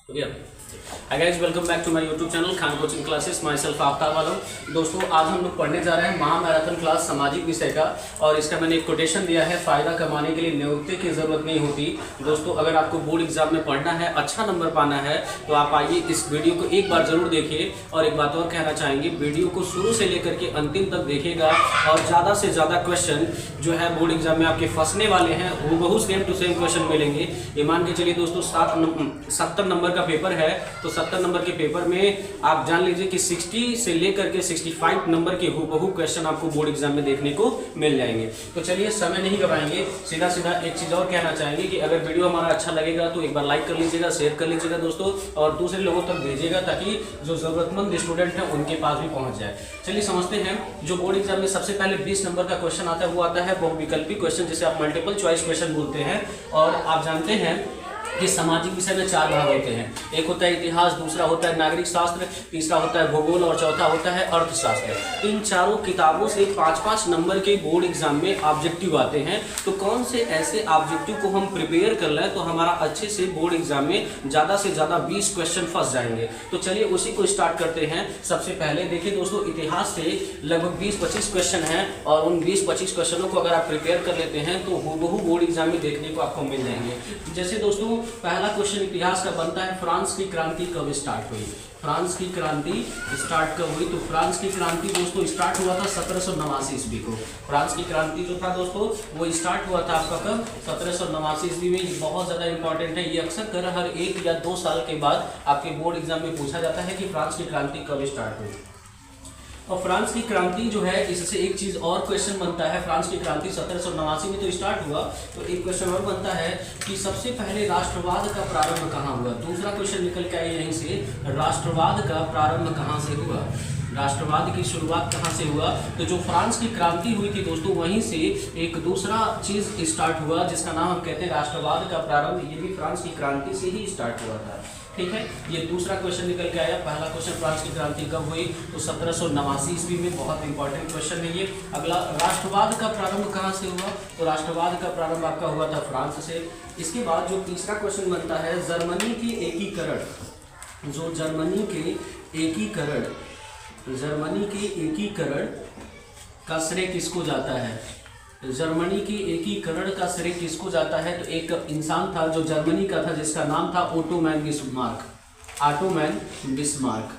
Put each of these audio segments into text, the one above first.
हो गया। Hi guys, welcome back to my YouTube channel Khan coaching classes. Myself Aftab Alam. दोस्तों, आज हम लोग पढ़ने जा रहे हैं महामैराथन क्लास सामाजिक विषय का, और इसका मैंने एक कोटेशन दिया है, फायदा कमाने के लिए नियुक्ति की जरूरत नहीं होती। दोस्तों, अगर आपको बोर्ड एग्जाम में पढ़ना है, अच्छा नंबर पाना है, तो आप आइए इस वीडियो को एक बार जरूर देखिए। और एक बात और कहना चाहेंगे, वीडियो को शुरू से लेकर के अंतिम तक देखिएगा, और ज़्यादा से ज़्यादा क्वेश्चन जो है बोर्ड एग्जाम में आपके फंसने वाले हैं, वो बहुत सेम टू सेम क्वेश्चन मिलेंगे। ये मान के चलिए दोस्तों, 70 नंबर का पेपर है, तो 70 नंबर के पेपर में आप जान लीजिए कि 60 से लेकर के 65 नंबर के हूबहू क्वेश्चन आपको बोर्ड एग्जाम में देखने को मिल जाएंगे। तो चलिए समय नहीं गवाएंगे, सीधा सीधा एक चीज़ और कहना चाहेंगे कि अगर वीडियो हमारा अच्छा लगेगा तो एक बार लाइक कर लीजिएगा, शेयर कर लीजिएगा दोस्तों, और दूसरे लोगों तक भेजिएगा, ताकि जो ज़रूरतमंद स्टूडेंट हैं उनके पास भी पहुँच जाए। चलिए समझते हैं, जो बोर्ड एग्जाम में सबसे पहले 20 नंबर का क्वेश्चन आता है, वो आता है बहुविकल्पी क्वेश्चन, जिसे आप मल्टीपल चॉइस क्वेश्चन बोलते हैं। और आप जानते हैं कि सामाजिक विषय में 4 भाग होते हैं। एक होता है इतिहास, दूसरा होता है नागरिक शास्त्र, तीसरा होता है भूगोल, और चौथा होता है अर्थशास्त्र। इन चारों किताबों से 5-5 नंबर के बोर्ड एग्जाम में ऑब्जेक्टिव आते हैं। तो कौन से ऐसे ऑब्जेक्टिव को हम प्रिपेयर कर लें तो हमारा अच्छे से बोर्ड एग्जाम में ज़्यादा से ज़्यादा 20 क्वेश्चन फंस जाएंगे। तो चलिए उसी को स्टार्ट करते हैं। सबसे पहले देखिए दोस्तों, इतिहास से लगभग 20-25 क्वेश्चन हैं, और उन 20-25 क्वेश्चनों को अगर आप प्रिपेयर कर लेते हैं तो हूबहू बोर्ड एग्जाम में देखने को आपको मिल जाएंगे। जैसे दोस्तों, पहला क्वेश्चन इतिहास का बनता है, फ्रांस की क्रांति कब स्टार्ट हुई? फ्रांस की क्रांति स्टार्ट कब हुई? तो फ्रांस की क्रांति दोस्तों स्टार्ट हुआ था 1789 ईस्वी को। फ्रांस की क्रांति जो था दोस्तों, वो स्टार्ट हुआ था आपका कब? 1789 ईस्वी में। ये बहुत ज़्यादा इंपॉर्टेंट है, ये अक्सर हर 1 या 2 साल के बाद आपके बोर्ड एग्जाम में पूछा जाता है कि फ्रांस की क्रांति कब स्टार्ट हुई। और फ्रांस की क्रांति जो है, इससे एक चीज़ और क्वेश्चन बनता है, फ्रांस की क्रांति 1789 में तो स्टार्ट हुआ, तो एक क्वेश्चन और बनता है कि सबसे पहले राष्ट्रवाद का प्रारंभ कहाँ हुआ? दूसरा क्वेश्चन निकल के आया यहीं से, राष्ट्रवाद का प्रारंभ कहाँ से हुआ? राष्ट्रवाद की शुरुआत कहाँ से हुआ? तो जो फ्रांस की क्रांति हुई थी दोस्तों, वहीं से एक दूसरा चीज़ स्टार्ट हुआ, जिसका नाम हम कहते हैं राष्ट्रवाद का प्रारंभ। ये भी फ्रांस की क्रांति से ही स्टार्ट हुआ था। ठीक है, ये दूसरा क्वेश्चन निकल के आया। पहला क्वेश्चन फ्रांस की क्रांति कब हुई? तो 1789 ईस्वी में। बहुत इंपॉर्टेंट क्वेश्चन है ये। अगला, राष्ट्रवाद का प्रारंभ कहाँ से हुआ? तो राष्ट्रवाद का प्रारंभ आपका हुआ था फ्रांस से। इसके बाद जो तीसरा क्वेश्चन बनता है, जर्मनी की एकीकरण, जो जर्मनी के एकीकरण का श्रेय किसको जाता है? जर्मनी की एकीकरण का श्रेय किसको जाता है? तो एक इंसान था जो जर्मनी का था, जिसका नाम था Otto man Bismarck. Otto man Bismarck.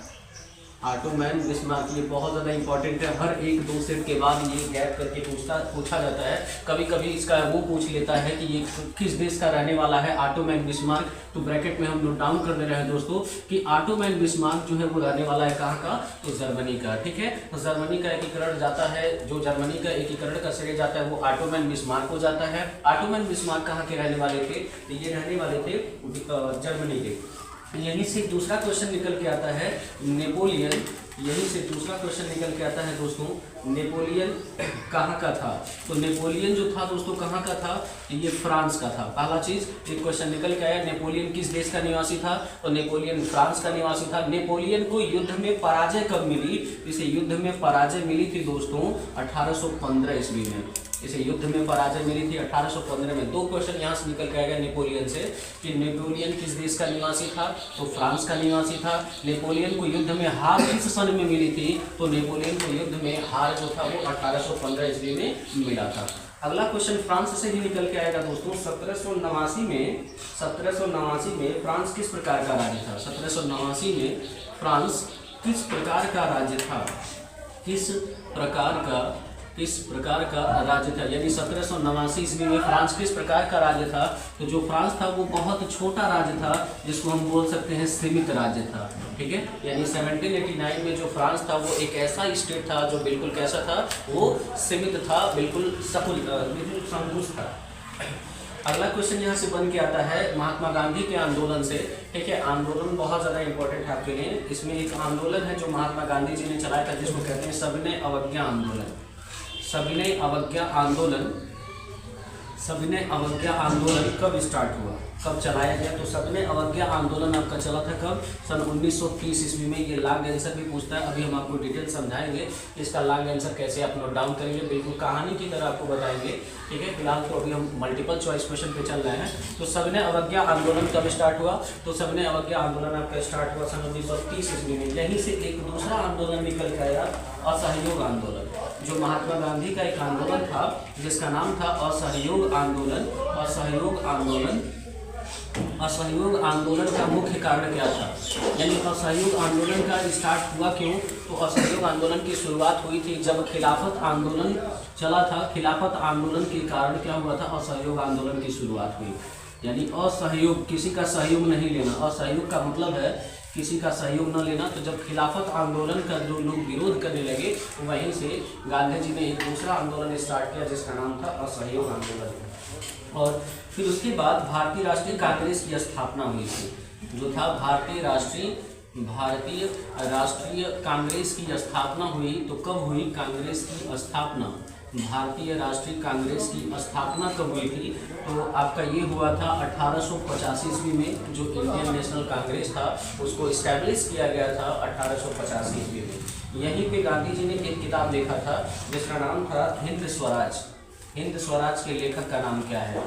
ये बहुत ज़्यादा इंपॉर्टेंट है, हर 1-2 सेट के बाद ये गैप करके पूछा जाता है। कभी कभी इसका वो पूछ लेता है कि ये किस देश का रहने वाला है, ऑटो मैन बिस्मार्क। तो ब्रैकेट में हम नोट डाउन कर दे रहे हैं दोस्तों कि ऑटो मैन बिस्मार्क जो है वो रहने वाला है कहाँ का? तो जर्मनी का। ठीक है, तो जर्मनी का एकीकरण जाता है, जो जर्मनी का एकीकरण का श्रेय जाता है वो ऑटो मैन बिस्मार्क को जाता है। ऑटो मैन बिस्मार्क कहाँ के रहने वाले थे? तो ये रहने वाले थे जर्मनी के। यहीं से दूसरा क्वेश्चन निकल के आता है, नेपोलियन। यहीं से दूसरा क्वेश्चन निकल के आता है दोस्तों, नेपोलियन कहाँ का था? तो नेपोलियन जो था दोस्तों कहाँ का था? ये फ्रांस का था। पहला चीज़ एक क्वेश्चन निकल के आया, नेपोलियन किस देश का निवासी था? तो नेपोलियन फ्रांस का निवासी था। नेपोलियन को युद्ध में पराजय कब मिली? इसे युद्ध में पराजय मिली थी दोस्तों 1815 ईस्वी में। इसे युद्ध में पराजय मिली थी 1815 में। 2 क्वेश्चन यहाँ से निकल के आएगा नेपोलियन से कि नेपोलियन किस देश का निवासी था? तो फ्रांस का निवासी था। नेपोलियन को युद्ध में हार किस सन में मिली थी? तो नेपोलियन को युद्ध में हार जो था वो 1815 ईस्वी में मिला था। अगला क्वेश्चन फ्रांस से ही निकल के आएगा दोस्तों, 1789 में फ्रांस किस प्रकार का राज्य था? 1789 में फ्रांस किस प्रकार का राज्य था? किस प्रकार का राज्य था? यानी 1789 ईस्वी में फ्रांस किस प्रकार का राज्य था? तो जो फ्रांस था वो बहुत छोटा राज्य था, जिसको हम बोल सकते हैं सीमित राज्य था। ठीक है, यानी 1789 में जो फ्रांस था वो एक ऐसा स्टेट था जो बिल्कुल कैसा था? वो सीमित था, बिल्कुल संकुचित था। अगला क्वेश्चन यहाँ से बन के आता है महात्मा गांधी के आंदोलन से। ठीक है, आंदोलन बहुत ज़्यादा इंपॉर्टेंट है आपके लिए। इसमें एक आंदोलन है जो महात्मा गांधी जी ने चलाया था, जिसको कहते हैं सविनय अवज्ञा आंदोलन। सविनय अवज्ञा आंदोलन सविनय अवज्ञा आंदोलन कब स्टार्ट हुआ, कब चलाया गया? तो सविनय अवज्ञा आंदोलन आपका चला था कब? सन 1930 ईस्वी में। ये लॉन्ग आंसर भी पूछता है, अभी हम आपको डिटेल समझाएंगे इसका लॉन्ग आंसर कैसे आप नोट डाउन करेंगे, बिल्कुल कहानी की तरह आपको बताएंगे, ठीक है। फिलहाल तो अभी हम मल्टीपल चॉइस क्वेश्चन पे चल रहे हैं। तो सविनय अवज्ञा आंदोलन कब स्टार्ट हुआ? तो सविनय अवज्ञा आंदोलन आपका स्टार्ट हुआ सन 1930 ईस्वी में। यहीं से एक दूसरा आंदोलन निकल के आया, असहयोग आंदोलन, जो महात्मा गांधी का एक आंदोलन था जिसका नाम था असहयोग आंदोलन। असहयोग आंदोलन, असहयोग आंदोलन का मुख्य कारण क्या था, यानी असहयोग आंदोलन का स्टार्ट हुआ क्यों? तो असहयोग आंदोलन की शुरुआत हुई थी जब खिलाफत आंदोलन चला था। खिलाफत आंदोलन के कारण क्या हुआ था? असहयोग आंदोलन की शुरुआत हुई। यानी असहयोग, किसी का सहयोग नहीं लेना, असहयोग का मतलब है किसी का सहयोग न लेना। तो जब खिलाफत आंदोलन का जो लोग विरोध करने लगे, वहीं से गांधी जी ने एक दूसरा आंदोलन स्टार्ट किया जिसका नाम था असहयोग आंदोलन। और फिर उसके बाद भारतीय राष्ट्रीय कांग्रेस की स्थापना हुई थी, जो था भारतीय राष्ट्रीय कांग्रेस की स्थापना हुई। तो कब हुई कांग्रेस की स्थापना? भारतीय राष्ट्रीय कांग्रेस की स्थापना कब हुई थी? तो आपका ये हुआ था 1850 ईस्वी में। जो इंडियन नेशनल कांग्रेस था उसको इस्टेब्लिश किया गया था 1850 ईस्वी में। यहीं पे गांधी जी ने एक किताब लिखा था जिसका नाम था हिंद स्वराज। हिंद स्वराज के लेखक का नाम क्या है?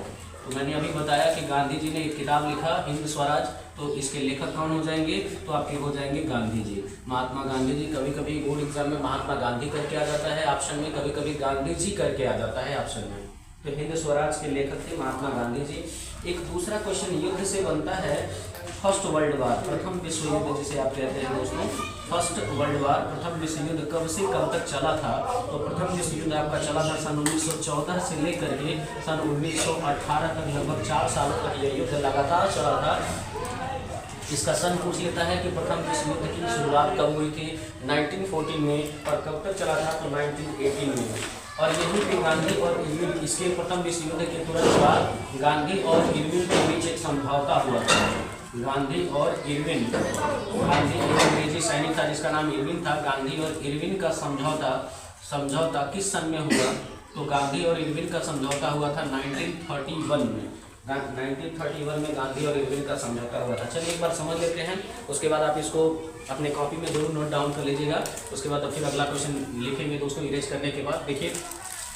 तो मैंने अभी बताया कि गांधी जी ने एक किताब लिखा हिंद स्वराज, तो इसके लेखक कौन हो जाएंगे? तो आपके हो जाएंगे गांधी जी, महात्मा गांधी जी। कभी कभी बोर्ड एग्जाम में महात्मा गांधी करके आ जाता है ऑप्शन में, कभी कभी गांधी जी करके आ जाता है ऑप्शन में। तो हिंद स्वराज के लेखक थे महात्मा गांधी जी। एक दूसरा क्वेश्चन युद्ध से बनता है, फर्स्ट वर्ल्ड वार, प्रथम विश्व युद्ध जिसे आप कहते हैं दोस्तों, फर्स्ट वर्ल्ड वार, प्रथम विश्व युद्ध कब से कब तक चला था? तो प्रथम विश्व युद्ध आपका चला था सन 1914 से लेकर के सन 1918 तक, लगभग 4 सालों तक यह युद्ध लगातार चला था। इसका सन पूछ लेता है कि प्रथम विश्व युद्ध की शुरुआत कब हुई थी? 1914 में। और कब तक चला था? तो 1918 में। और यहीं पे गांधी और इरविन, इसके प्रथम विश्व युद्ध के तुरंत बाद गांधी और इरविन के बीच एक समझौता हुआ था। गांधी और इरविन, गांधी एक अंग्रेजी सैनिक था जिसका नाम इरविन था। गांधी और इरविन का समझौता किस सन में हुआ? तो गांधी और इरविन का समझौता हुआ था 1931 में। 1931 में गांधी और इरविन का समझौता हुआ था। चलिए एक बार समझ लेते हैं, उसके बाद आप इसको अपने कॉपी में जरूर नोट डाउन कर लीजिएगा। उसके बाद फिर अगला क्वेश्चन लिखेंगे दोस्तों इरेज करने के बाद। देखिए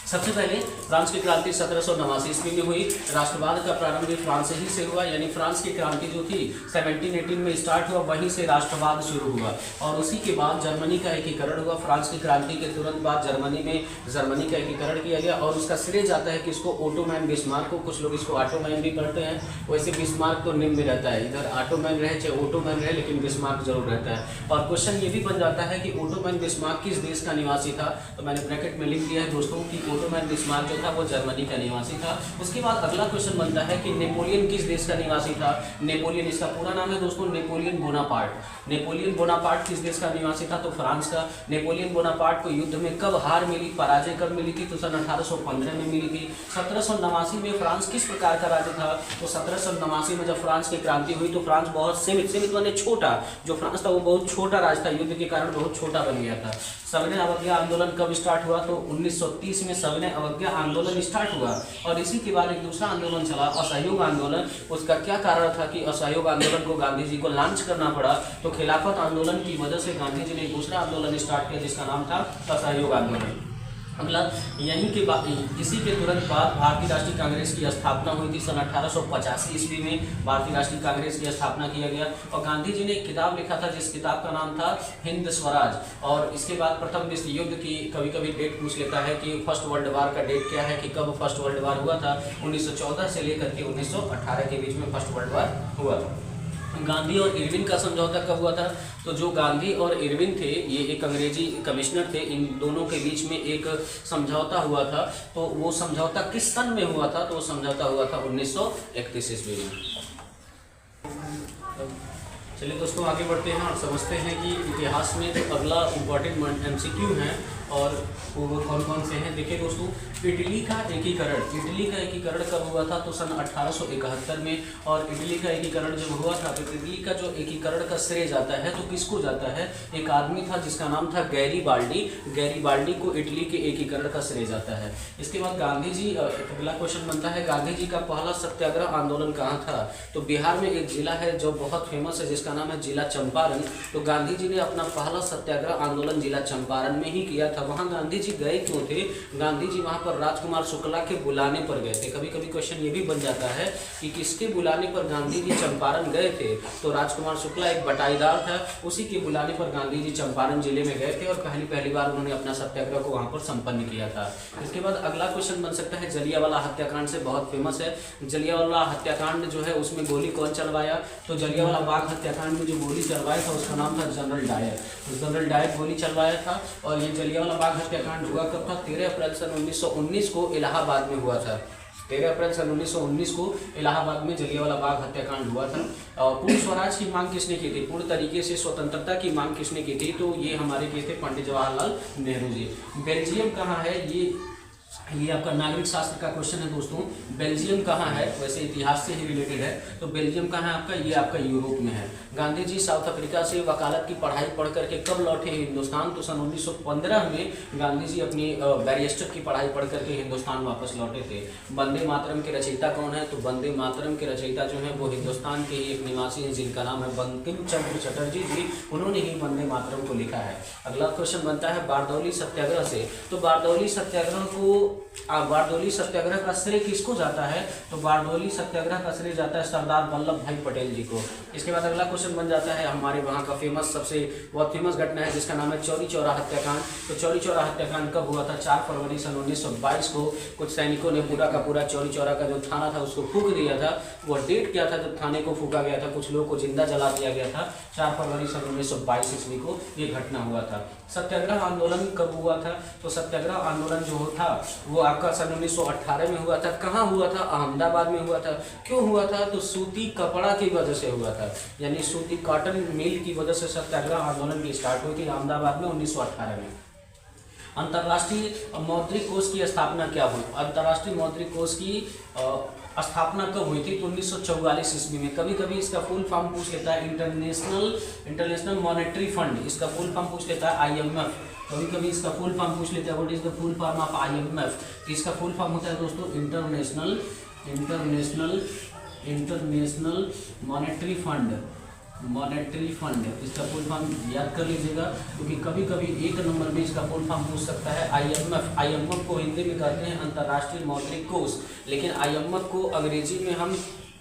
सबसे पहले फ्रांस की क्रांति 1789 ईस्वी में हुई। राष्ट्रवाद का प्रारंभ भी फ्रांस ही से हुआ, यानी फ्रांस की क्रांति जो थी 1718 में स्टार्ट हुआ, वहीं से राष्ट्रवाद शुरू हुआ। और उसी के बाद जर्मनी का एकीकरण हुआ। फ्रांस की क्रांति के तुरंत बाद जर्मनी का एकीकरण किया गया और उसका श्रेय जाता है कि इसको ओटोमैन बिस्मार्क को। कुछ लोग इसको ऑटोमैन भी पढ़ते हैं, वैसे बिस्मार्क तो निम्न में रहता है, इधर ऑटोमैन रहे चाहे ओटोमैन रहे, लेकिन बिस्मार्क जरूर रहता है। और क्वेश्चन ये भी बन जाता है कि ओटोमैन बिस्मार्क किस देश का निवासी था? तो मैंने ब्रैकेट में लिख दिया है दोस्तों कि ओटोमैन बिस्मार्क जो था वो जर्मनी का निवासी था। उसके बाद अगला क्वेश्चन बनता है कि नेपोलियन किस देश का निवासी था? नेपोलियन, इसका पूरा नाम है दोस्तों नेपोलियन बोनापार्ट। नेपोलियन बोनापार्ट किस देश का निवासी था? तो फ्रांस का। नेपोलियन बोनापार्ट को युद्ध में कब हार मिली, पराजय कब मिली थी? तो सन 1815 में मिली थी। 1789 में फ्रांस किस प्रकार का राज्य था? तो 1789 में जब फ्रांस की क्रांति हुई तो फ्रांस बहुत सीमित माने छोटा, जो फ्रांस था वो बहुत छोटा राज्य था, युद्ध के कारण बहुत छोटा बन गया था। सविनय अवज्ञा आंदोलन कब स्टार्ट हुआ? तो 1930 में सविनय अवज्ञा आंदोलन स्टार्ट हुआ और इसी के बाद एक दूसरा आंदोलन चला, असहयोग आंदोलन। उसका क्या कारण था कि असहयोग आंदोलन को गांधी जी को लॉन्च करना पड़ा? तो खिलाफत आंदोलन की वजह से गांधी जी ने एक दूसरा आंदोलन स्टार्ट किया जिसका नाम था असहयोग आंदोलन। अगला यहीं के बाद, इसी के तुरंत बाद भारतीय राष्ट्रीय कांग्रेस की स्थापना हुई थी सन 1885 ईस्वी में। भारतीय राष्ट्रीय कांग्रेस की स्थापना किया गया और गांधी जी ने एक किताब लिखा था जिस किताब का नाम था हिंद स्वराज। और इसके बाद प्रथम विश्व युद्ध की कभी कभी डेट पूछ लेता है कि फर्स्ट वर्ल्ड वार का डेट क्या है, कि कब फर्स्ट वर्ल्ड वार हुआ था? 1914 से लेकर के 1918 के बीच में फर्स्ट वर्ल्ड वार हुआ था। गांधी और इरविन का समझौता कब हुआ था? तो जो गांधी और इरविन थे ये एक अंग्रेजी कमिश्नर थे, इन दोनों के बीच में एक समझौता हुआ था। तो वो समझौता किस सन में हुआ था? तो वो समझौता हुआ था 1931 ईस्वी में। चलिए दोस्तों आगे बढ़ते हैं और समझते हैं कि इतिहास में जो अगला इम्पॉर्टेंट MCQ है और वो कौन कौन से हैं देखिए दोस्तों। इटली का एकीकरण कब हुआ था? तो सन 1871 में। और इटली का एकीकरण जब हुआ था तो इटली का जो एकीकरण का श्रेय जाता है तो किसको जाता है? एक आदमी था जिसका नाम था गैरीबाल्डी को इटली के एकीकरण का श्रेय जाता है। इसके बाद गांधी जी, अगला क्वेश्चन बनता है गांधी जी का पहला सत्याग्रह आंदोलन कहाँ था? तो बिहार में एक जिला है जो बहुत फेमस है जिसका नाम है जिला चंपारण। तो गांधी जी ने अपना पहला सत्याग्रह आंदोलन जिला चंपारण में ही किया था। वहाँ गांधी जी गए क्यों थे? गांधी जी वहाँ पर राजकुमार शुक्ला के बुलाने पर गए थे। कभी कभी क्वेश्चन ये भी बन जाता है कि किसके बुलाने पर गांधी जी चंपारण गए थे? तो राजकुमार शुक्ला एक बटाईदार था, उसी के बुलाने पर गांधी जी चंपारण जिले में गए थे और पहली बार उन्होंने अपना सत्याग्रह को वहाँ पर संपन्न किया था। इसके बाद अगला क्वेश्चन बन सकता है जलियांवाला हत्याकांड से बहुत फेमस है। जलियांवाला हत्याकांड जो है उसमें गोली कौन चलवाया? तो जलियांवाला बाग हत्याकांड में जो गोली चलवाया था उसका नाम था जनरल डायर। जनरल डायर गोली चलवाया था। और ये जलियांवाला बाग हत्याकांड हुआ कब था? 13 अप्रैल सन 1919 को इलाहाबाद में हुआ था। 13 अप्रैल सन 1919 को इलाहाबाद में जलियांवाला बाग हत्याकांड हुआ था। और पूर्ण स्वराज की मांग किसने की थी? पूर्ण तरीके से स्वतंत्रता की मांग किसने की थी? तो ये हमारे किए थे पंडित जवाहरलाल नेहरू जी। बेल्जियम कहाँ है? ये आपका नागरिक शास्त्र का क्वेश्चन है दोस्तों। बेल्जियम कहाँ है? वैसे इतिहास से ही रिलेटेड है। तो बेल्जियम कहाँ है आपका? ये आपका यूरोप में है। गांधी जी साउथ अफ्रीका से वकालत की पढ़ाई पढ़ करके कब लौटे हिंदुस्तान? तो सन 1915 में गांधी जी अपनी बैरिस्टर की पढ़ाई पढ़ करके हिंदुस्तान वापस लौटे थे। वंदे मातरम के रचयिता कौन है? तो वंदे मातरम के रचयिता जो है वो हिंदुस्तान के ही एक निवासी हैं जिनका नाम है बंकिम चंद्र चटर्जी जी। उन्होंने ही वंदे मातरम को लिखा है। अगला क्वेश्चन बनता है बारदौली सत्याग्रह से। तो बारदौली सत्याग्रह का श्रेय किसको जाता है? तो बारदौली सत्याग्रह का श्रेय जाता है सरदार वल्लभ भाई पटेल जी को। इसके बाद अगला क्वेश्चन बन जाता है हमारे वहाँ का सबसे बहुत फेमस घटना है जिसका नाम है चौरी चौरा हत्याकांड। तो चौरी चौरा हत्याकांड कब हुआ था? 4 फरवरी सन 1922 को कुछ सैनिकों ने पूरा का पूरा चौरी चौरा का जो थाना था उसको फूंक दिया था। वह डेट क्या था जब थाने को फूंका गया था? कुछ लोगों को जिंदा जला दिया गया था। 4 फरवरी सन 1922 ईस्वी को ये घटना हुआ था। सत्याग्रह आंदोलन कब हुआ था? तो सत्याग्रह आंदोलन जो था वो आपका सन 1918 में हुआ था। कहाँ हुआ था? अहमदाबाद में हुआ था। क्यों हुआ था? तो सूती कपड़ा की वजह से हुआ था, यानी सूती कॉटन मिल की वजह से सत्याग्रह आंदोलन की स्टार्ट हुई थी अहमदाबाद में 1918 में। अंतर्राष्ट्रीय मौद्रिक कोष की स्थापना क्या हुई? अंतर्राष्ट्रीय मौद्रिक कोष की स्थापना कब हुई थी? तो 1944 ईस्वी में। कभी कभी इसका फुल फॉर्म पूछ लेता है इंटरनेशनल मॉनेटरी फंड, इसका फुल फॉर्म पूछ लेता है IMF। कभी कभी इसका फुल फॉर्म पूछ लेता है what is the full form of IMF। तो इसका फुल फॉर्म होता है दोस्तों इंटरनेशनल मॉनेटरी फंड। इसका फुल फॉर्म याद कर लीजिएगा क्योंकि कभी कभी एक नंबर में इसका फुल फॉर्म पूछ सकता है IMF को हिंदी में कहते हैं अंतर्राष्ट्रीय मौद्रिक कोष, लेकिन IMF को अंग्रेजी में हम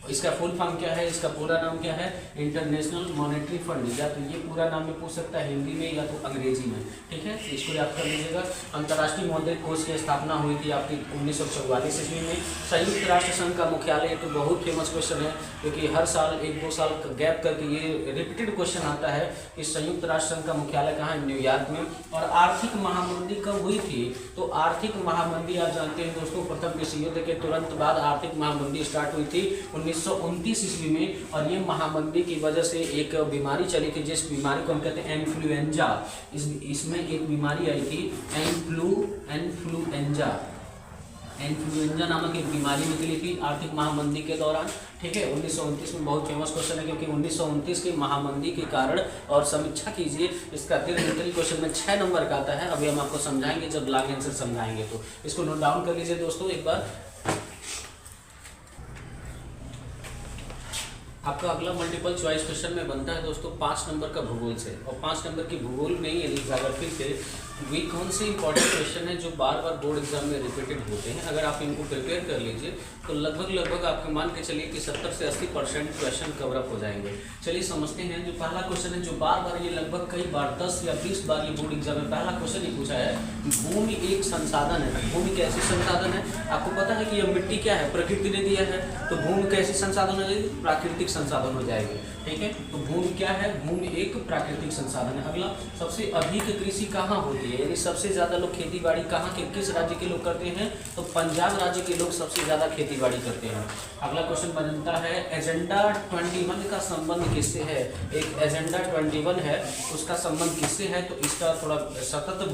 इसका फुल फॉर्म क्या है? इसका पूरा नाम क्या है? International monetary fund. या तो ये पूरा नाम में पूछ सकता है हिंदी में या तो अंग्रेजी में, ठीक है। इसको याद कर लीजिएगा। अंतर्राष्ट्रीय मौद्रिक कोष की स्थापना हुई थी आपकी 1944 ईस्वी में। संयुक्त राष्ट्र संघ का मुख्यालय तो बहुत फेमस क्वेश्चन है क्योंकि हर साल 1-2 साल गैप करके ये रिपीटेड क्वेश्चन आता है कि संयुक्त राष्ट्र संघ का मुख्यालय कहाँ है? न्यूयॉर्क में। और आर्थिक महामंदी कब हुई थी? तो आर्थिक महामंदी आप जानते हैं दोस्तों प्रथम विश्व युद्ध के तुरंत बाद आर्थिक महामंदी स्टार्ट हुई थी 1929 ईस्वी में। और ये महामंदी की वजह से एक बीमारी चली थी जिस बीमारी को हम कहते हैं इन्फ्लुएंजा। इसमें एक बीमारी आई थी इन्फ्लुएंजा नामक एक बीमारी निकली थी आर्थिक महामंदी के दौरान, ठीक है। 1929 में बहुत फेमस क्वेश्चन है क्योंकि 1929 की महामंदी के कारण, और समीक्षा कीजिए इसका दीर्घ क्वेश्चन में 6 नंबर का आता है। अभी हम आपको समझाएंगे जब लॉन्ग आंसर समझाएंगे, तो इसको नोट डाउन कर लीजिए दोस्तों एक बार। आपका अगला मल्टीपल चॉइस क्वेश्चन में बनता है दोस्तों 5 नंबर का भूगोल से। और 5 नंबर की भूगोल में यानी ज्योग्राफी से वे कौन से इंपॉर्टेंट क्वेश्चन है जो बार बार बोर्ड एग्जाम में रिपीटेड होते हैं। अगर आप इनको प्रिपेयर कर लीजिए तो लगभग आपके मान के चलिए कि 70 से 80% क्वेश्चन कवर अप हो जाएंगे। चलिए समझते हैं। जो पहला क्वेश्चन है जो बार बार ये लगभग कई बार 10 या 20 बार ये बोर्ड एग्जाम में पहला क्वेश्चन ही पूछा है, भूमि एक संसाधन है। भूमि कैसी संसाधन है? आपको पता है कि यह मिट्टी क्या है? प्रकृति ने दिया है। तो भूमि कैसी संसाधन हो जाएगी? प्राकृतिक संसाधन हो जाएगी, ठीक है। तो भूमि क्या है, भूमि एक प्राकृतिक संसाधन है। अगला, सबसे अधिक कृषि कहाँ होती है, यानी सबसे ज्यादा लोग खेती बाड़ी कहाँ के, किस राज्य के लोग करते हैं, तो पंजाब राज्य के लोग सबसे ज्यादा खेती बाड़ी करते हैं। अगला क्वेश्चन बनता है एजेंडा 21 का संबंध किससे है। एक एजेंडा 21 है, उसका संबंध किससे है, तो इसका थोड़ा सतत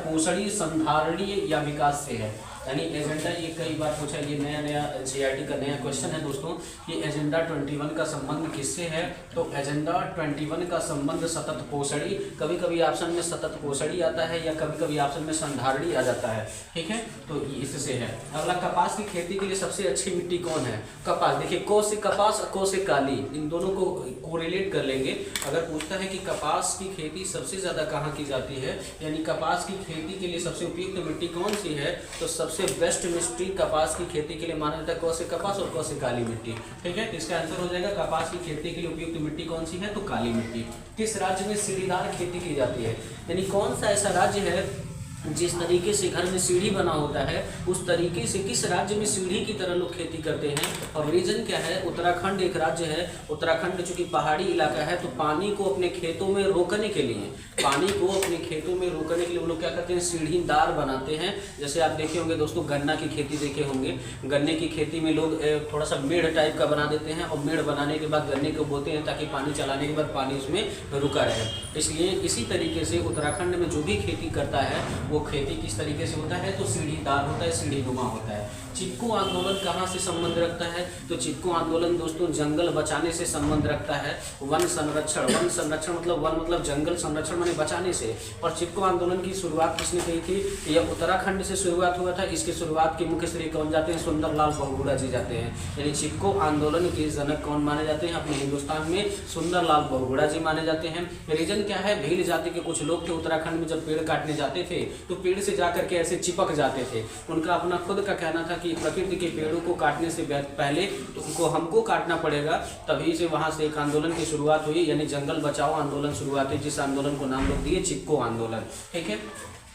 पोषणीय संधारणीय या विकास से है। यानी एजेंडा, ये कई बार पूछा, ये नया एनसीईआरटी का नया क्वेश्चन है दोस्तों कि एजेंडा 21 का संबंध किससे है, तो एजेंडा 21 का संबंध सतत पोषणी, कभी कभी ऑप्शन में सतत पोषणी आता है या कभी कभी ऑप्शन में संधारणी आ जाता है, ठीक है, तो इससे है। अगला, कपास की खेती के लिए सबसे अच्छी मिट्टी कौन है। कपास, देखिए को से कपास, को से काली, इन दोनों को कोरिलेट कर लेंगे। अगर पूछता है कि कपास की खेती सबसे ज्यादा कहाँ की जाती है, यानी कपास की खेती के लिए सबसे उपयुक्त मिट्टी कौन सी है, तो सबसे बेस्ट मिट्टी कपास की खेती के लिए माना जाता है कौन से कपास और कौन से काली मिट्टी, ठीक है। तो इसका आंसर हो जाएगा कपास की खेती के लिए उपयुक्त मिट्टी कौन सी है, तो काली मिट्टी। किस राज्य में सीढ़ीदार खेती की जाती है, यानी कौन सा ऐसा राज्य है जिस तरीके से घर में सीढ़ी बना होता है उस तरीके से किस राज्य में सीढ़ी की तरह लोग खेती करते हैं। और रीजन क्या है, उत्तराखंड एक राज्य है। उत्तराखंड चूंकि पहाड़ी इलाका है तो पानी को अपने खेतों में रोकने के लिए, पानी को अपने खेतों में रोकने के लिए वो लोग क्या करते हैं, सीढ़ीदार बनाते हैं। जैसे आप देखे होंगे दोस्तों, गन्ना की खेती देखे होंगे, गन्ने की खेती में लोग थोड़ा सा मेढ़ टाइप का बना देते हैं और मेढ़ बनाने के बाद गन्ने को बोते हैं ताकि पानी चलाने के बाद पानी उसमें रुका रहे। इसलिए इसी तरीके से उत्तराखंड में जो भी खेती करता है वो खेती किस तरीके से होता है, तो सीढ़ीदार होता है, सीढ़ीनुमा होता है। चिपको आंदोलन कहाँ से संबंध रखता है, तो चिपको आंदोलन दोस्तों जंगल बचाने से संबंध रखता है। वन संरक्षण, वन संरक्षण मतलब वन मतलब जंगल, संरक्षण माने बचाने से। और चिपको आंदोलन की शुरुआत किसने की थी, यह उत्तराखंड से शुरुआत हुआ था। इसकी शुरुआत के मुख्य श्रेय कौन जाते हैं, सुंदरलाल बहुगुणा जी जाते हैं। यानी चिपको आंदोलन के जनक कौन माने जाते हैं अपने हिंदुस्तान में, सुंदरलाल बहुगुणा जी माने जाते हैं। रीजन क्या है, भील जाति के कुछ लोग थे उत्तराखंड में, जब पेड़ काटने जाते थे तो पेड़ से जाकर के ऐसे चिपक जाते थे। उनका अपना खुद का कहना था कि प्रकृति के पेड़ों को काटने से पहले तो उनको हमको काटना पड़ेगा, तभी से वहां से एक आंदोलन की शुरुआत हुई, यानी जंगल बचाओ आंदोलन शुरुआत हुई, जिस आंदोलन को नाम लोग दिए चिपको आंदोलन, ठीक है।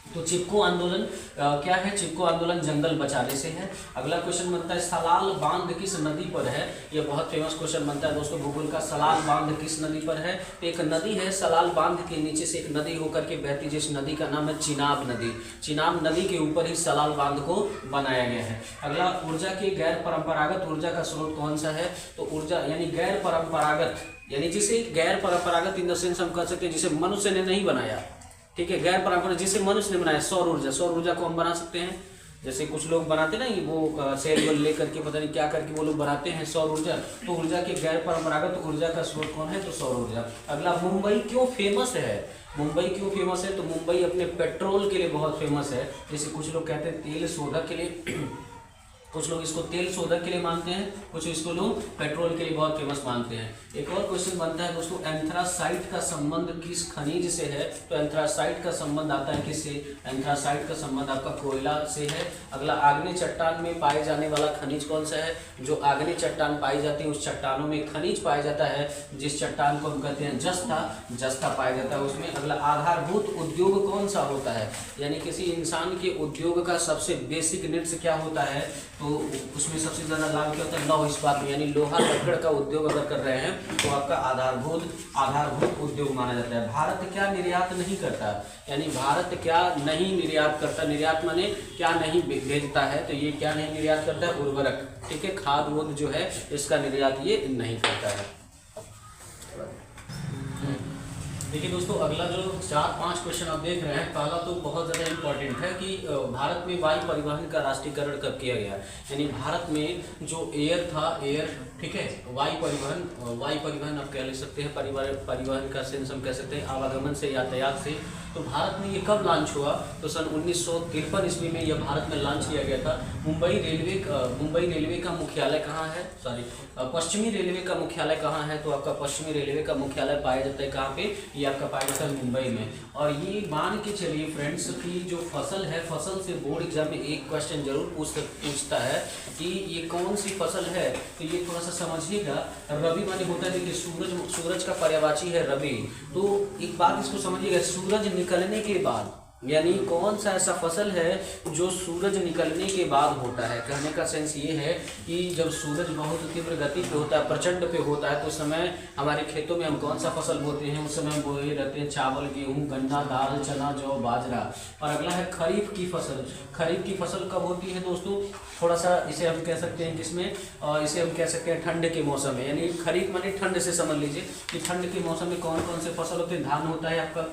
तो चिपको आंदोलन क्या है, चिपको आंदोलन जंगल बचाने से है। अगला क्वेश्चन बनता है सलाल बांध किस नदी पर है, ये बहुत फेमस क्वेश्चन बनता है दोस्तों भूगोल का। सलाल बांध किस नदी पर है, एक नदी है सलाल बांध के नीचे से एक नदी होकर के बहती, जिस नदी का नाम है चिनाब नदी। चिनाब नदी के ऊपर ही सलाल बांध को बनाया गया है। अगला, ऊर्जा के गैर परंपरागत ऊर्जा का स्रोत कौन सा है, तो ऊर्जा यानी गैर परंपरागत, यानी जिसे गैर परंपरागत इन द सेंस हम कह सकते हैं जिसे मनुष्य ने नहीं बनाया, ठीक है, गैर परंपरागत जिसे मनुष्य ने बनाया, सौर ऊर्जा। सौर ऊर्जा को हम बना सकते हैं, जैसे कुछ लोग बनाते ना वो सेल वेल लेकर के पता नहीं क्या करके वो लोग बनाते हैं सौर ऊर्जा। तो ऊर्जा के गैर परंपरागत ऊर्जा का स्रोत कौन है, तो सौर ऊर्जा। अगला, मुंबई क्यों फेमस है, मुंबई क्यों फेमस है, तो मुंबई अपने पेट्रोल के लिए बहुत फेमस है। जैसे कुछ लोग कहते हैं तेल शोधक के लिए, कुछ लोग इसको तेल शोधक के लिए मानते हैं, कुछ इसको लोग पेट्रोल के लिए बहुत फेमस मानते हैं। एक और क्वेश्चन बनता है दोस्तों, एंथ्रासाइट का संबंध किस खनिज से है, तो एंथ्रासाइट का संबंध आता है किससे, एंथ्रासाइट का संबंध आपका कोयला से है। अगला, आग्नेय चट्टान में पाए जाने वाला खनिज कौन सा है, जो आग्नेय चट्टान पाई जाती है उस चट्टानों में खनिज पाया जाता है, जिस चट्टान को हम कहते हैं जस्ता, जस्ता पाया जाता है उसमें। अगला, आधारभूत उद्योग कौन सा होता है, यानी किसी इंसान के उद्योग का सबसे बेसिक नीड्स क्या होता है, तो उसमें सबसे ज्यादा लाभ क्या होता है, लौह इस्पात में, यानी लोहा लकड़ का उद्योग अगर कर रहे हैं तो आपका आधारभूत उद्योग माना जाता है। भारत क्या निर्यात नहीं करता, यानी भारत क्या नहीं निर्यात करता, निर्यात माने क्या नहीं भेजता है, तो ये क्या नहीं निर्यात करता है, उर्वरक, ठीक है, खाद वोद जो है इसका निर्यात ये नहीं करता है। देखिए दोस्तों, अगला जो 4-5 क्वेश्चन आप देख रहे हैं, पहला तो बहुत ज़्यादा इम्पोर्टेंट है कि भारत में वायु परिवहन का राष्ट्रीयकरण कब किया गया, यानी भारत में जो एयर था, एयर, ठीक है, वायु परिवहन आप कह ले सकते हैं, परिवहन का सेंस हम कह सकते हैं आवागमन से, यातायात से। तो भारत में ये कब लॉन्च हुआ, तो सन 1953 ईस्वी में यह भारत में लॉन्च किया गया था। मुंबई रेलवे का मुख्यालय कहाँ है, पश्चिमी रेलवे का मुख्यालय कहाँ है, तो आपका पश्चिमी रेलवे का मुख्यालय पाया जाता है कहाँ पे, ये आपका पाया जाता है मुंबई में। और ये मान के चलिए फ्रेंड्स कि जो फसल है, फसल से बोर्ड एग्जाम में एक क्वेश्चन जरूर पूछता है कि ये कौन सी फसल है, तो ये थोड़ा सा समझिएगा। रबी माने होता है, देखिए सूरज का पर्यायवाची है रबी, तो एक बात इसको समझिएगा, सूरज निकलने के बाद यानी कौन सा ऐसा फसल है जो सूरज निकलने के बाद होता है। कहने का सेंस ये है कि जब सूरज बहुत तीव्र गति पे होता है, प्रचंड पे होता है, तो उस समय हमारे खेतों में हम कौन सा फसल बोते हैं, उस समय बोए रहते हैं चावल, गेहूँ, गन्ना, दाल, चना, जौ, बाजरा। और अगला है खरीफ की फसल। खरीफ की फसल कब होती है दोस्तों, थोड़ा सा इसे हम कह सकते हैं किसमें, इसे हम कह सकते हैं ठंड के मौसम में। यानी खरीफ माने ठंड से समझ लीजिए कि ठंड के मौसम में कौन कौन से फसल होते हैं। धान होता है आपका,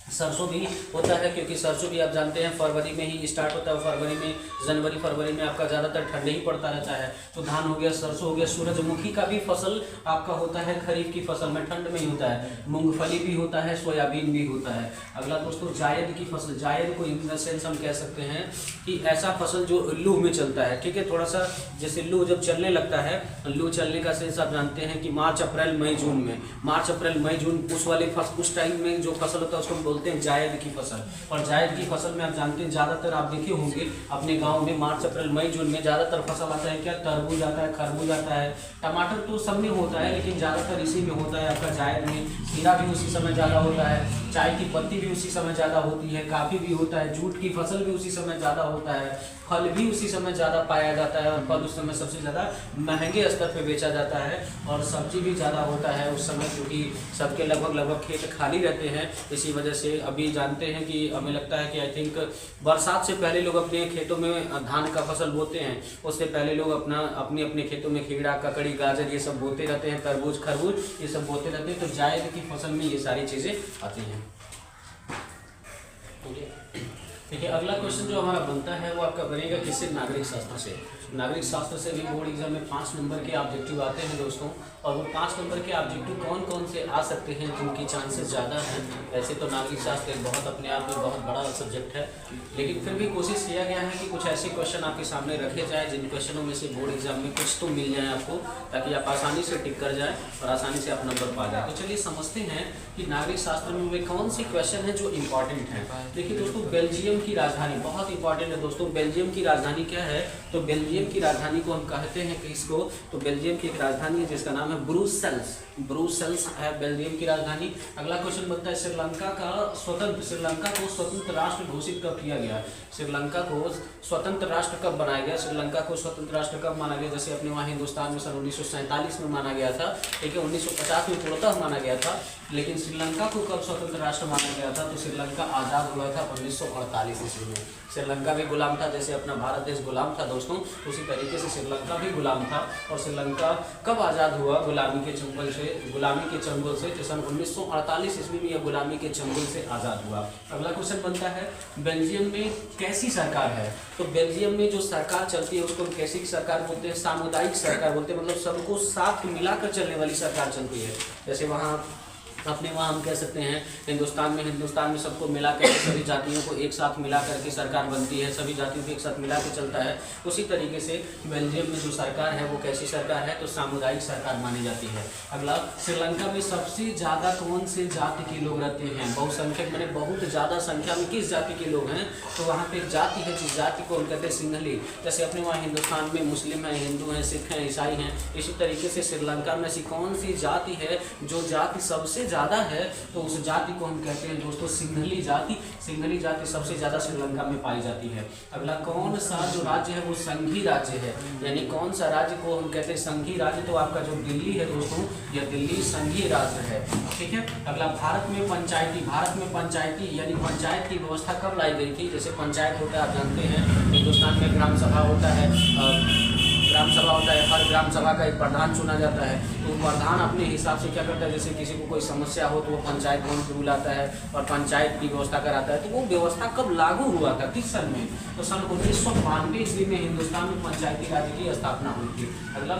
सरसों भी होता है, क्योंकि सरसों भी आप जानते हैं फरवरी में ही स्टार्ट होता है, फरवरी में, जनवरी फरवरी में आपका ज़्यादातर ठंड ही पड़ता रहता है। तो धान हो गया, सरसों हो गया। सूरजमुखी का भी फसल आपका होता है खरीफ की फसल में, ठंड में ही होता है। मूंगफली भी होता है, सोयाबीन भी होता है। अगला दोस्तों जायद की फसल। जायद को इन द सेंस हम कह सकते हैं कि ऐसा फसल जो लू में चलता है, ठीक है। थोड़ा सा जैसे लू जब चलने लगता है, लू चलने का सेंस आप जानते हैं कि मार्च अप्रैल मई जून में, मार्च अप्रैल मई जून उस वाले उस टाइम में जो फसल होता है उसको बोलते हैं जायद की फसल। और जायद की फसल में आप जानते हैं ज़्यादातर आप देखे होंगे अपने गांव में मार्च अप्रैल मई जून में ज़्यादातर फसल आता है क्या, तरबूज आता है, खरबूज आता है, टमाटर तो सब में होता है लेकिन ज़्यादातर इसी में होता है आपका जायद में। खीरा भी उसी समय ज़्यादा होता है, चाय की पत्ती भी उसी समय ज़्यादा होती है, काफ़ी भी होता है, जूट की फसल भी उसी समय ज़्यादा होता है, फल भी उसी समय ज़्यादा पाया जाता है और फल उस समय सबसे ज़्यादा महंगे स्तर पे बेचा जाता है। और सब्जी भी ज़्यादा होता है उस समय, क्योंकि सबके लगभग खेत खाली रहते हैं। इसी वजह से अभी जानते हैं कि हमें लगता है कि आई थिंक बरसात से पहले लोग अपने खेतों में धान का फसल बोते हैं, उससे पहले लोग अपने खेतों में खीरा, ककड़ी, गाजर ये सब बोते रहते हैं, तरबूज, खरबूज ये सब बोते रहते हैं। तो जायद की फसल में ये सारी चीज़ें आती हैं। ठीक है, अगला क्वेश्चन जो हमारा बनता है वो आपका बनेगा किससे, नागरिक शास्त्र से। नागरिक शास्त्र से भी बोर्ड एग्जाम में 5 नंबर के ऑब्जेक्टिव आते हैं दोस्तों। और वो 5 नंबर के ऑब्जेक्टिव कौन कौन से आ सकते हैं जिनकी चांसेस ज़्यादा हैं। वैसे तो नागरिक शास्त्र एक बहुत अपने आप में बहुत बड़ा सब्जेक्ट है, लेकिन फिर भी कोशिश किया गया है कि कुछ ऐसे क्वेश्चन आपके सामने रखे जाए जिन क्वेश्चनों में से बोर्ड एग्जाम में कुछ तो मिल जाए आपको, ताकि आप आसानी से टिक कर जाए और आसानी से आप नंबर पा जाए। तो चलिए समझते हैं कि नागरिक शास्त्र में वे कौन सी क्वेश्चन है जो इंपॉर्टेंट है। देखिए दोस्तों, बेल्जियम की राजधानी बहुत इंपॉर्टेंट है दोस्तों। बेल्जियम की राजधानी क्या है, तो बेल्जियम की राजधानी को हम कहते हैं किसको, तो बेल्जियम की एक राजधानी है जिसका नाम है ब्रुसेल्स। ब्रुसेल्स है बेल्जियम की राजधानी। अगला क्वेश्चन बनता है श्रीलंका को स्वतंत्र राष्ट्र घोषित कब किया गया। श्रीलंका को स्वतंत्र राष्ट्र कब बनाया गया, श्रीलंका को स्वतंत्र राष्ट्र कब माना गया। जैसे अपने वहाँ हिंदुस्तान में सन 1947 में माना गया था, ठीक है, 1950 में पूर्णतः माना गया था, लेकिन श्रीलंका को कब स्वतंत्र राष्ट्र माना गया था, तो श्रीलंका आज़ाद हुआ था 1948 ईस्वी में। श्रीलंका भी गुलाम था, जैसे अपना भारत देश गुलाम था दोस्तों, उसी तरीके से श्रीलंका भी गुलाम था। और श्रीलंका कब आज़ाद हुआ, गुलामी के चंगुल से, तो सन 1948 ईस्वी में यह गुलामी के चंगुल से आज़ाद हुआ। अगला क्वेश्चन बनता है बेल्जियम में कैसी सरकार है, तो बेल्जियम में जो सरकार चलती है उसको हम कैसी की सरकार बोलते हैं, सामुदायिक सरकार बोलते हैं, मतलब सबको साथ मिलाकर चलने वाली सरकार चलती है। जैसे वहाँ अपने वहाँ हम कह सकते हैं हिंदुस्तान में सबको मिला कर सभी जातियों को एक साथ मिला करके सरकार बनती है, सभी जातियों को एक साथ मिला के चलता है। उसी तरीके से बेल्जियम में जो सरकार है वो कैसी सरकार है, तो सामुदायिक सरकार मानी जाती है। अगला, श्रीलंका में सबसे ज़्यादा कौन से जाति के लोग रहते हैं, बहुसंख्यक मैंने बहुत ज़्यादा संख्या में किस जाति के लोग हैं, तो वहाँ पे एक जाति है जिस जाति को हम कहते हैं सिंहली। जैसे अपने वहाँ हिंदुस्तान में मुस्लिम हैं, हिंदू हैं, सिख हैं, ईसाई हैं, इसी तरीके से श्रीलंका में ऐसी कौन सी जाति है जो जाति सबसे ज़्यादा है, तो उस जाति को हम कहते हैं दोस्तों सिंहली जाति। सिंहली जाति सबसे ज़्यादा श्रीलंका में पाई जाती है। अगला, कौन सा जो राज्य है वो संघी राज्य है, यानी कौन सा राज्य को हम कहते हैं संघी राज्य, तो आपका जो दिल्ली है दोस्तों, यह दिल्ली संघीय राज्य है, ठीक है। अगला, भारत में पंचायती यानी पंचायत की व्यवस्था कब लाई गई थी। जैसे पंचायत होता है आप जानते हैं हिंदुस्तान में ग्राम सभा होता है, हर ग्राम सभा का एक प्रधान चुना जाता है, तो प्रधान अपने हिसाब से क्या करता है, जैसे किसी को कोई समस्या हो तो वो पंचायत भवन को बुलाता है और पंचायत की व्यवस्था कराता है। तो वो व्यवस्था कब लागू हुआ था, किस सन में, तो सन 1992 ईस्वी में हिंदुस्तान में पंचायती राज की स्थापना हुई थी। अगला,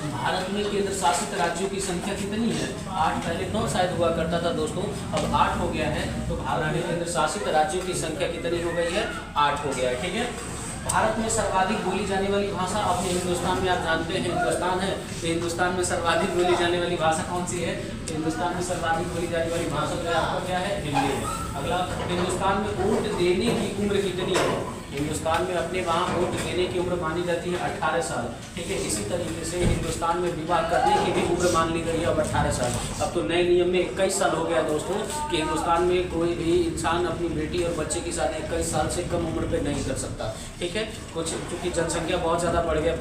भारत में केंद्र शासित राज्यों की संख्या कितनी है, 8, पहले 9 शायद हुआ करता था दोस्तों, अब 8 हो गया है। तो भारत में केंद्र शासित राज्यों की संख्या कितनी हो गई है, 8 हो गया है, ठीक है। भारत में सर्वाधिक बोली जाने वाली भाषा, अपने हिंदुस्तान में आप जानते हैं हिंदुस्तान है, तो हिंदुस्तान में सर्वाधिक बोली जाने वाली भाषा कौन सी है, हिंदुस्तान में सर्वाधिक बोली जाने वाली भाषा जो है आपका क्या है, हिंदी है। अगला, हिंदुस्तान में वोट देने की उम्र कितनी है, हिंदुस्तान में अपने वहाँ वोट देने की उम्र मानी जाती है 18 साल। ठीक है, इसी तरीके से हिंदुस्तान में विवाह करने की भी उम्र मान ली गई है अब 18 साल। अब तो नए नियम में 21 साल हो गया दोस्तों कि हिंदुस्तान में कोई भी इंसान अपनी बेटी और बच्चे की शादी 21 साल से कम उम्र पे नहीं कर सकता। ठीक है, कुछ चूँकि जनसंख्या बहुत ज़्यादा बढ़ गया,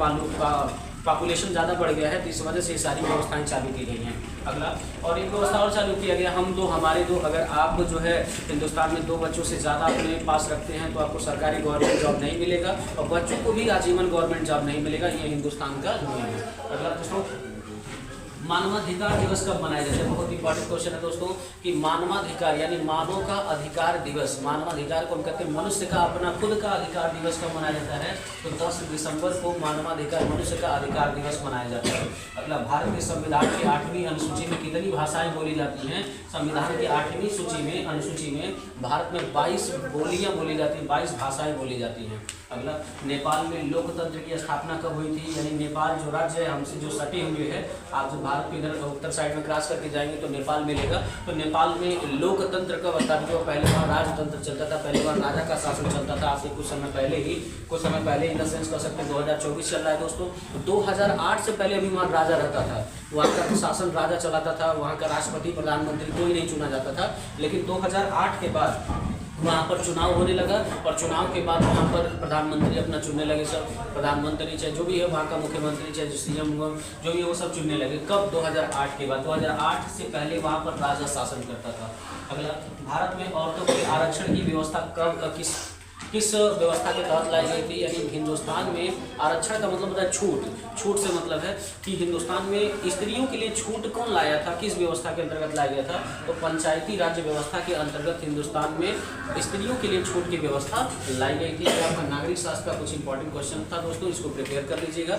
पॉपुलेशन ज़्यादा बढ़ गया है, तो इस वजह से ये सारी व्यवस्थाएं चालू की गई हैं। अगला, और एक व्यवस्था और चालू किया गया, अगर आप जो है हिंदुस्तान में 2 बच्चों से ज़्यादा अपने पास रखते हैं तो आपको सरकारी गवर्नमेंट जॉब नहीं मिलेगा और बच्चों को भी आजीवन गवर्नमेंट जॉब नहीं मिलेगा। ये हिंदुस्तान का नियम है। अगला दोस्तों, मानवाधिकार दिवस कब मनाया जाता है? बहुत इंपॉर्टेंट क्वेश्चन है दोस्तों कि मानवाधिकार यानी मानव का अधिकार दिवस, मानवाधिकार को हम कहते हैं मनुष्य का अपना खुद का अधिकार दिवस कब मनाया जाता है? तो 10 दिसंबर को मानवाधिकार मनुष्य का अधिकार दिवस मनाया जाता है। अगला, भारत के संविधान की 8वीं अनुसूची में कितनी भाषाएं बोली जाती हैं? संविधान की 8वीं अनुसूची में भारत में 22 बोलियां बोली जाती हैं, 22 भाषाएं बोली जाती हैं। अगला, नेपाल में लोकतंत्र की स्थापना कब हुई थी? यानी नेपाल जो राज्य है हमसे जो सटे हुए है, आप जो भारत के इधर उत्तर साइड में क्रॉस करके जाएंगे तो नेपाल मिलेगा। तो नेपाल में लोकतंत्र कब स्थापित हुआ? पहले वहाँ राजतंत्र चलता था, पहले वहाँ राजा का शासन चलता था। आपसे कुछ समय पहले इन द सेंस कर सकते हैं 2024 चल रहा है दोस्तों, तो 2008 से पहले अभी वहाँ राजा रहता था, वहाँ का शासन राजा चलाता था, वहाँ का राष्ट्रपति प्रधानमंत्री कोई नहीं चुना जाता था। लेकिन 2008 के बाद वहाँ पर चुनाव होने लगा और चुनाव के बाद वहाँ पर प्रधानमंत्री अपना चुनने लगे, सब प्रधानमंत्री चाहे जो भी है वहाँ का मुख्यमंत्री चाहे जो CM जो भी है वो सब चुनने लगे। कब? 2008 के बाद। 2008 से पहले वहाँ पर राजा शासन करता था। अगला, भारत में औरतों के आरक्षण की व्यवस्था कब किस व्यवस्था के तहत लाई गई थी? यानी हिंदुस्तान में आरक्षण का मतलब होता है छूट से मतलब है कि हिंदुस्तान में स्त्रियों के लिए छूट कौन लाया था, किस व्यवस्था के अंतर्गत लाया गया था? तो पंचायती राज्य व्यवस्था के अंतर्गत हिंदुस्तान में स्त्रियों के लिए छूट की व्यवस्था लाई गई थी। आपका नागरिक शास्त्र का कुछ इंपॉर्टेंट क्वेश्चन था दोस्तों, इसको प्रिपेयर कर लीजिएगा।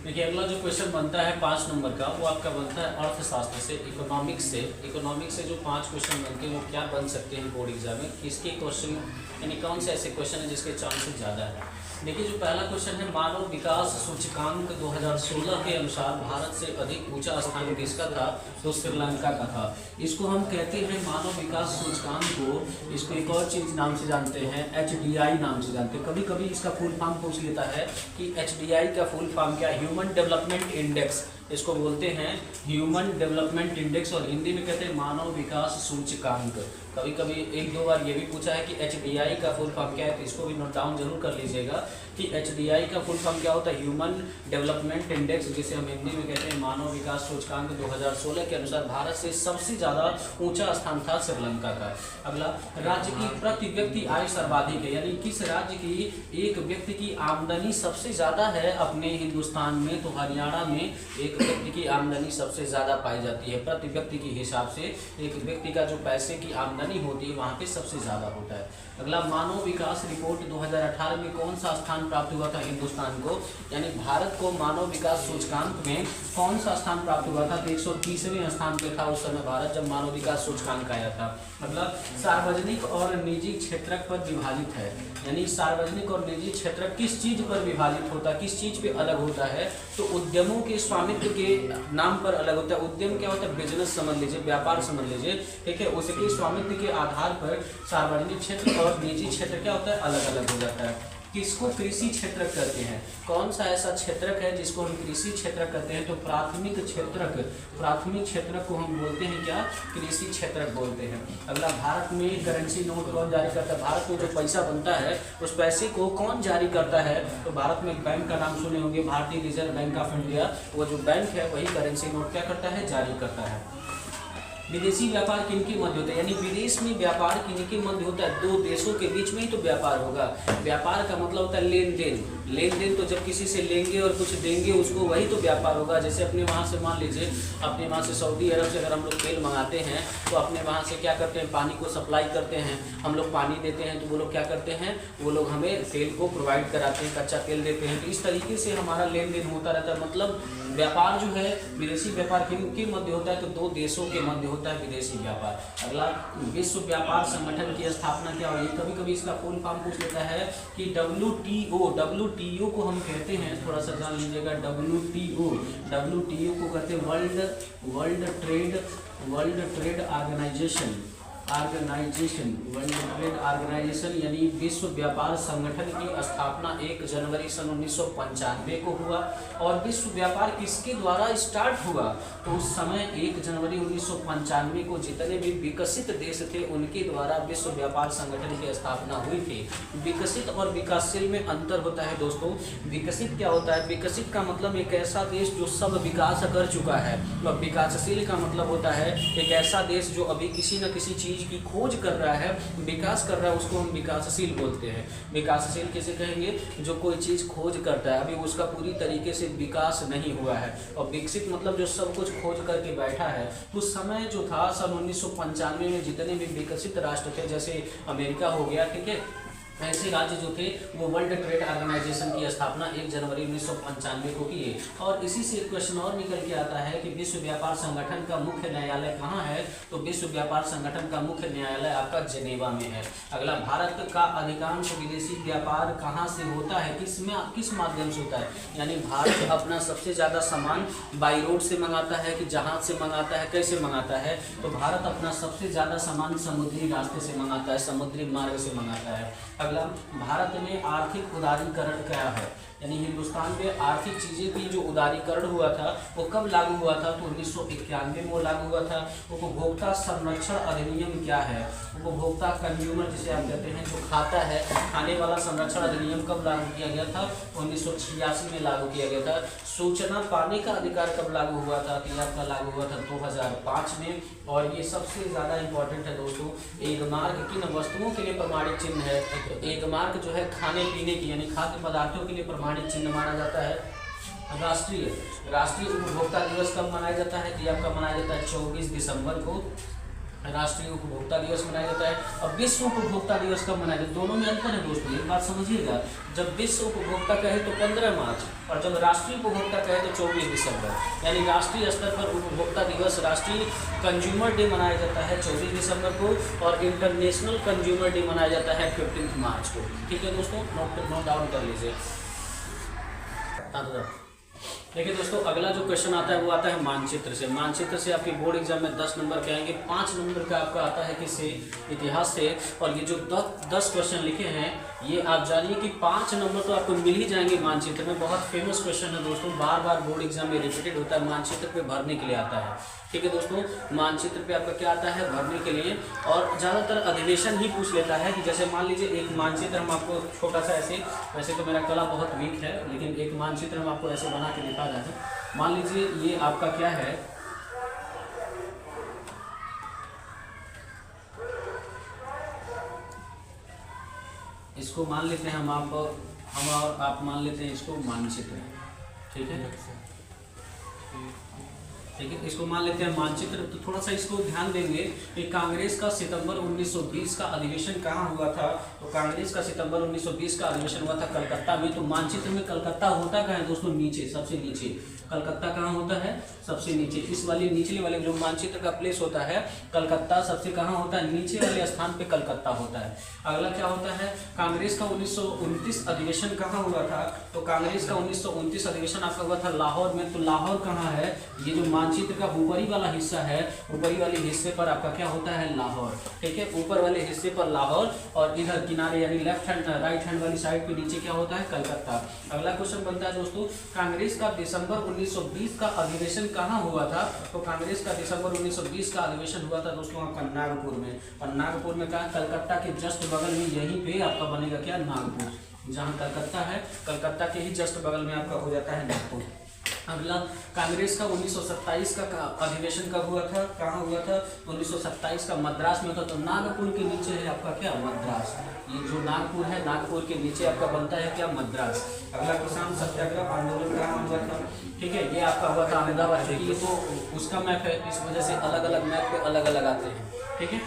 देखिए, अगला जो क्वेश्चन बनता है 5 नंबर का, वो आपका बनता है अर्थशास्त्र से, इकोनॉमिक्स से जो 5 क्वेश्चन बनते हैं वो क्या बन सकते हैं बोर्ड एग्जाम में, किसके क्वेश्चन यानी कौन से ऐसे क्वेश्चन है जिसके चांसेस ज़्यादा है। देखिए, जो पहला क्वेश्चन है, मानव विकास सूचकांक 2016 के अनुसार भारत से अधिक ऊंचा स्थान किसका था? तो श्रीलंका का था। इसको हम कहते हैं मानव विकास सूचकांक को, इसको एक और चीज़ नाम से जानते हैं, HDI नाम से जानते हैं। कभी कभी इसका फुल फॉर्म पूछ लेता है कि HDI का फुल फॉर्म क्या? ह्यूमन डेवलपमेंट इंडेक्स, इसको बोलते हैं ह्यूमन डेवलपमेंट इंडेक्स और हिंदी में कहते हैं मानव विकास सूचकांक। कभी कभी 1-2 बार ये भी पूछा है कि HDI का फुल फॉर्म क्या है, तो इसको भी नोट डाउन जरूर कर लीजिएगा कि HDI का फुल फॉर्म क्या होता है? ह्यूमन डेवलपमेंट इंडेक्स, जिसे हम हिंदी में कहते हैं मानव विकास सूचकांक। 2016 के अनुसार भारत से सबसे ज़्यादा ऊंचा स्थान था श्रीलंका का। अगला, राज्य की प्रति व्यक्ति आय सर्वाधिक है, यानी किस राज्य की एक व्यक्ति की आमदनी सबसे ज़्यादा है अपने हिंदुस्तान में? तो हरियाणा में एक व्यक्ति की आमदनी सबसे ज़्यादा पाई जाती है। प्रति व्यक्ति के हिसाब से एक व्यक्ति का जो पैसे की आमदनी होती है वहाँ पे सबसे ज़्यादा होता है। अगला, मानव विकास रिपोर्ट 2018 में कौन सा स्थान प्राप्त हुआ था हिंदुस्तान को? यानी भारत को मानव विकास सूचकांक में कौन सा स्थान प्राप्त हुआ था? तो 130वें स्थान पे था उस समय भारत, जब मानव विकास सूचकांक आया था। मतलब सार्वजनिक और निजी क्षेत्रक पर विभाजित है, यानी सार्वजनिक और निजी क्षेत्रक किस चीज़ पर विभाजित होता है, किस चीज़ पे अलग होता है? तो उद्यमों के स्वामित्व के नाम पर अलग होता है। उद्यम क्या होता है? बिजनेस समझ लीजिए, व्यापार समझ लीजिए, ठीक है। उसके स्वामित्व के आधार पर सार्वजनिक क्षेत्र और निजी क्षेत्र क्या होता है? अलग अलग हो जाता है। किसको कृषि क्षेत्रक कहते हैं? कौन सा ऐसा क्षेत्रक है जिसको हम कृषि क्षेत्रक कहते हैं? तो प्राथमिक क्षेत्रक को हम बोलते हैं क्या? कृषि क्षेत्रक बोलते हैं। अगला, भारत में करेंसी नोट कौन जारी करता है? भारत में जो पैसा बनता है उस पैसे को कौन जारी करता है? तो भारत में एक बैंक का नाम सुने होंगे, भारतीय रिजर्व बैंक ऑफ इंडिया। वो जो बैंक है वही करेंसी नोट क्या करता है? जारी करता है। विदेशी व्यापार किनके मध्य होता है? यानी विदेश में व्यापार किनके मध्य होता है? 2 देशों के बीच में ही तो व्यापार होगा। व्यापार का मतलब होता है लेन देन। तो जब किसी से लेंगे और कुछ देंगे उसको, वही तो व्यापार होगा। जैसे अपने वहाँ से मान लीजिए, अपने वहाँ से सऊदी अरब से अगर हम लोग तेल मंगाते हैं तो अपने वहाँ से क्या करते हैं? पानी को सप्लाई करते हैं, हम लोग पानी देते हैं तो वो लोग क्या करते हैं? वो लोग हमें तेल को प्रोवाइड कराते हैं, कच्चा तेल देते हैं। तो इस तरीके से हमारा लेन देन होता रहता है। मतलब व्यापार जो है, विदेशी व्यापार किनके मध्य होता है? तो 2 देशों के मध्य होता है विदेशी व्यापार। अगला, विश्व व्यापार संगठन की स्थापना क्या हुई? कभी कभी इसका फुल फॉर्म पूछ लेता है कि WTO को हम कहते हैं, थोड़ा सा जान लीजिएगा। WTO को कहते हैं world trade organisation. Organisation, world trade organisation यानी विश्व व्यापार संगठन की स्थापना 1 जनवरी सन 1995 को हुआ। और विश्व व्यापार किसके द्वारा स्टार्ट हुआ? तो उस समय 1 जनवरी 1995 को जितने भी विकसित देश थे उनके द्वारा विश्व व्यापार संगठन की स्थापना हुई थी। विकसित और विकासशील में अंतर होता है दोस्तों। विकसित क्या होता है? विकसित का मतलब एक ऐसा देश जो सब विकास कर चुका है, और विकासशील का मतलब होता है एक ऐसा देश जो अभी किसी न किसी चीज की खोज कर रहा है, विकास कर रहा है, उसको हम विकासशील बोलते हैं। विकासशील किसे कहेंगे? जो कोई चीज खोज करता है, अभी उसका पूरी तरीके से विकास नहीं हुआ है। और विकसित मतलब जो सब कुछ खोज करके बैठा है। उस समय जो था सन 1995 में जितने भी विकसित राष्ट्र थे, जैसे अमेरिका हो गया, ठीक है, ऐसे राज्य जो थे वो वर्ल्ड ट्रेड ऑर्गेनाइजेशन की स्थापना 1 जनवरी 1995 को किए। और इसी से एक क्वेश्चन और निकल के आता है कि विश्व व्यापार संगठन का मुख्य न्यायालय कहाँ है? तो विश्व व्यापार संगठन का मुख्य न्यायालय आपका जेनेवा में है। अगला, भारत का अधिकांश विदेशी व्यापार कहाँ से होता है? किस माध्यम से होता है? यानी भारत अपना सबसे ज़्यादा सामान बाई रोड से मंगाता है कि जहाज से मंगाता है, कैसे मंगाता है? तो भारत अपना सबसे ज़्यादा सामान समुद्री रास्ते से मंगाता है, समुद्री मार्ग से मंगाता है। अगला, भारत में आर्थिक उदारीकरण क्या है? यानी हिंदुस्तान में आर्थिक चीज़ें की जो उदारीकरण हुआ था वो कब लागू हुआ था? तो 1991 में वो लागू हुआ था। उपभोक्ता संरक्षण अधिनियम क्या है? उपभोक्ता, कंज्यूमर जिसे आप कहते हैं, जो खाता है, खाने वाला संरक्षण अधिनियम कब लागू किया गया था? 1986 में लागू किया गया था। सूचना पाने का अधिकार कब लागू हुआ था? तो आपका लागू हुआ था 2005 में। और ये सबसे ज़्यादा इंपॉर्टेंट है दोस्तों, एक मार्क किन वस्तुओं के लिए प्रमाणित चिन्ह है? तो एक मार्क जो है खाने पीने की यानी खाद्य पदार्थों के लिए प्रमाणित चिन्ह माना जाता है। राष्ट्रीय उपभोक्ता दिवस कब मनाया जाता है? तो आपका मनाया जाता है 24 दिसंबर को राष्ट्रीय उपभोक्ता दिवस मनाया जाता है। और विश्व उपभोक्ता दिवस कब मनाया जाता है? दोनों में अंतर है दोस्तों, एक बात समझिएगा। जब विश्व उपभोक्ता कहे तो 15 मार्च, और जब राष्ट्रीय उपभोक्ता कहे तो 24 दिसंबर। यानी राष्ट्रीय स्तर पर उपभोक्ता दिवस, राष्ट्रीय कंज्यूमर डे मनाया जाता है 24 दिसंबर को, और इंटरनेशनल कंज्यूमर डे मनाया जाता है 15 मार्च को। ठीक है दोस्तों, नोट डाउन कर लीजिए। देखिए दोस्तों, अगला जो क्वेश्चन आता है वो आता है मानचित्र से। मानचित्र से आपके बोर्ड एग्जाम में 10 नंबर के आएंगे। 5 नंबर का आपका आता है किससे? इतिहास से। और ये जो 10 क्वेश्चन लिखे हैं ये आप जानिए कि 5 नंबर तो आपको मिल ही जाएंगे मानचित्र में। बहुत फेमस क्वेश्चन है दोस्तों, बार बार बोर्ड एग्जाम में रिपीटेड होता है, मानचित्र पे भरने के लिए आता है। ठीक है दोस्तों, मानचित्र पे आपका क्या आता है? भरने के लिए। और ज़्यादातर अधिवेशन ही पूछ लेता है कि जैसे मान लीजिए एक मानचित्र हम आपको छोटा सा ऐसे, वैसे तो मेरा कला बहुत वीक है, लेकिन एक मानचित्र हम आपको ऐसे बना के दिखा रहे हैं। मान लीजिए ये आपका क्या है, इसको मान लेते हैं हम और आप मान लेते हैं इसको मानचित्र। ठीक है, ठीक है, इसको मान लेते हैं मानचित्र। तो थोड़ा सा इसको ध्यान देंगे कि कांग्रेस का सितंबर 1920 का अधिवेशन कहाँ हुआ था? तो कांग्रेस का सितंबर 1920 का अधिवेशन हुआ था कलकत्ता में। तो मानचित्र में कलकत्ता होता कहाँ है दोस्तों? नीचे, सबसे नीचे। कलकत्ता कहाँ होता है? सबसे नीचे। इस वाली निचले वाले जो मानचित्र का प्लेस होता है कलकत्ता सबसे कहाँ होता है? नीचे वाले स्थान पे कलकत्ता होता है। अगला क्या होता है? कांग्रेस का 1929 अधिवेशन कहाँ हुआ था? तो कांग्रेस का 1929 अधिवेशन आपका हुआ था लाहौर में। तो लाहौर कहाँ है? ये जो मानचित्र का ऊपरी वाला हिस्सा है, ऊपरी वाले हिस्से पर आपका क्या होता है? लाहौर। ठीक है, ऊपर वाले हिस्से पर लाहौर, और इधर किनारे यानी लेफ्ट हैंड राइट हैंड वाली साइड पे नीचे क्या होता है? कलकत्ता। अगला क्वेश्चन बनता है दोस्तों, कांग्रेस का दिसंबर 1920 का अधिवेशन कहाँ हुआ था? तो कांग्रेस का दिसंबर 1920 का अधिवेशन हुआ था दोस्तों आपका नागपुर में। और नागपुर में कहाँ? कलकत्ता के जस्ट बगल में, यहीं पे आपका बनेगा क्या? नागपुर। जहाँ कलकत्ता है, कलकत्ता के ही जस्ट बगल में आपका हो जाता है नागपुर। अगला, कांग्रेस का 1927 का अधिवेशन कब हुआ था? कहाँ हुआ था? 1927 का मद्रास में होता। तो नागपुर के नीचे है आपका क्या? मद्रास। ये जो नागपुर है, नागपुर के नीचे आपका बनता है क्या? मद्रास। अगला, किसान सत्याग्रह आंदोलन कहाँ हुआ था? ठीक है, ये आपका हुआ था अहमदाबाद। ये तो उसका मैप है, इस वजह से अलग अलग मैप पे अलग अलग आते हैं। ठीक है,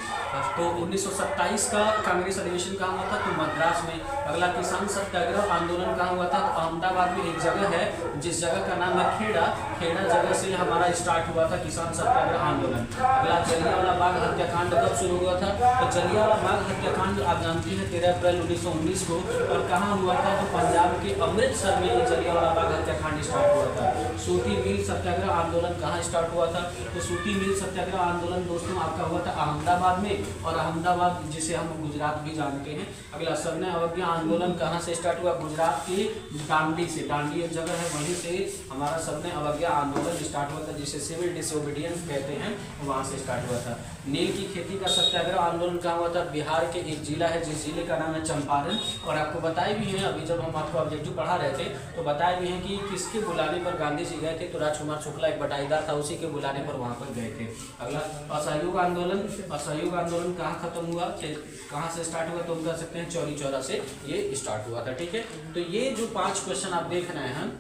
तो 1927 का कांग्रेस अधिवेशन कहाँ हुआ था? तो मद्रास में। अगला, किसान सत्याग्रह आंदोलन कहाँ हुआ था? तो अहमदाबाद में एक जगह है जिस जगह का नाम है खेड़ा। खेड़ा जगह से हमारा स्टार्ट हुआ था किसान सत्याग्रह आंदोलन। अगला जलियांवाला बाग हत्याकांड कब शुरू हुआ था? तो जलियांवाला बाग हत्याकांड आप जानती हैं 13 अप्रैल 1919 को, और कहाँ हुआ था? तो पंजाब के अमृतसर में जलियांवाला बाग हत्याकांड स्टार्ट हुआ था। सूती मिल सत्याग्रह आंदोलन कहाँ स्टार्ट हुआ था? तो सूती मिल सत्याग्रह आंदोलन दोस्तों आपका हुआ था अहमदाबाद में, और अहमदाबाद जिसे हम गुजरात भी जानते हैं। अगला सविनय अवज्ञा आंदोलन कहाँ से स्टार्ट हुआ? गुजरात के दांडी से, दांडी एक जगह है वहीं से हमारा सविनय अवज्ञा आंदोलन स्टार्ट हुआ था, जिसे सिविल डिसोबीडियंस कहते हैं, वहाँ से स्टार्ट हुआ था। नील की खेती का सत्याग्रह आंदोलन कहाँ हुआ था? बिहार के एक जिला है जिस जिले का नाम है चंपारण। और आपको बताए भी हैं, अभी जब हम आपको ऑब्जेक्टिव पढ़ा रहे थे तो बताए भी हैं कि किसके बुलाने पर गांधी जी गए थे? तो राजकुमार शुक्ला एक बटाईदार था, उसी के बुलाने पर वहाँ पर गए थे। अगला असहयोग आंदोलन, असहयोग आंदोलन कहाँ खत्म हुआ, कहाँ से स्टार्ट हुआ? तो हम कह सकते हैं चौरी चौरा से ये स्टार्ट हुआ था। ठीक है, तो ये जो 5 क्वेश्चन आप देख रहे हैं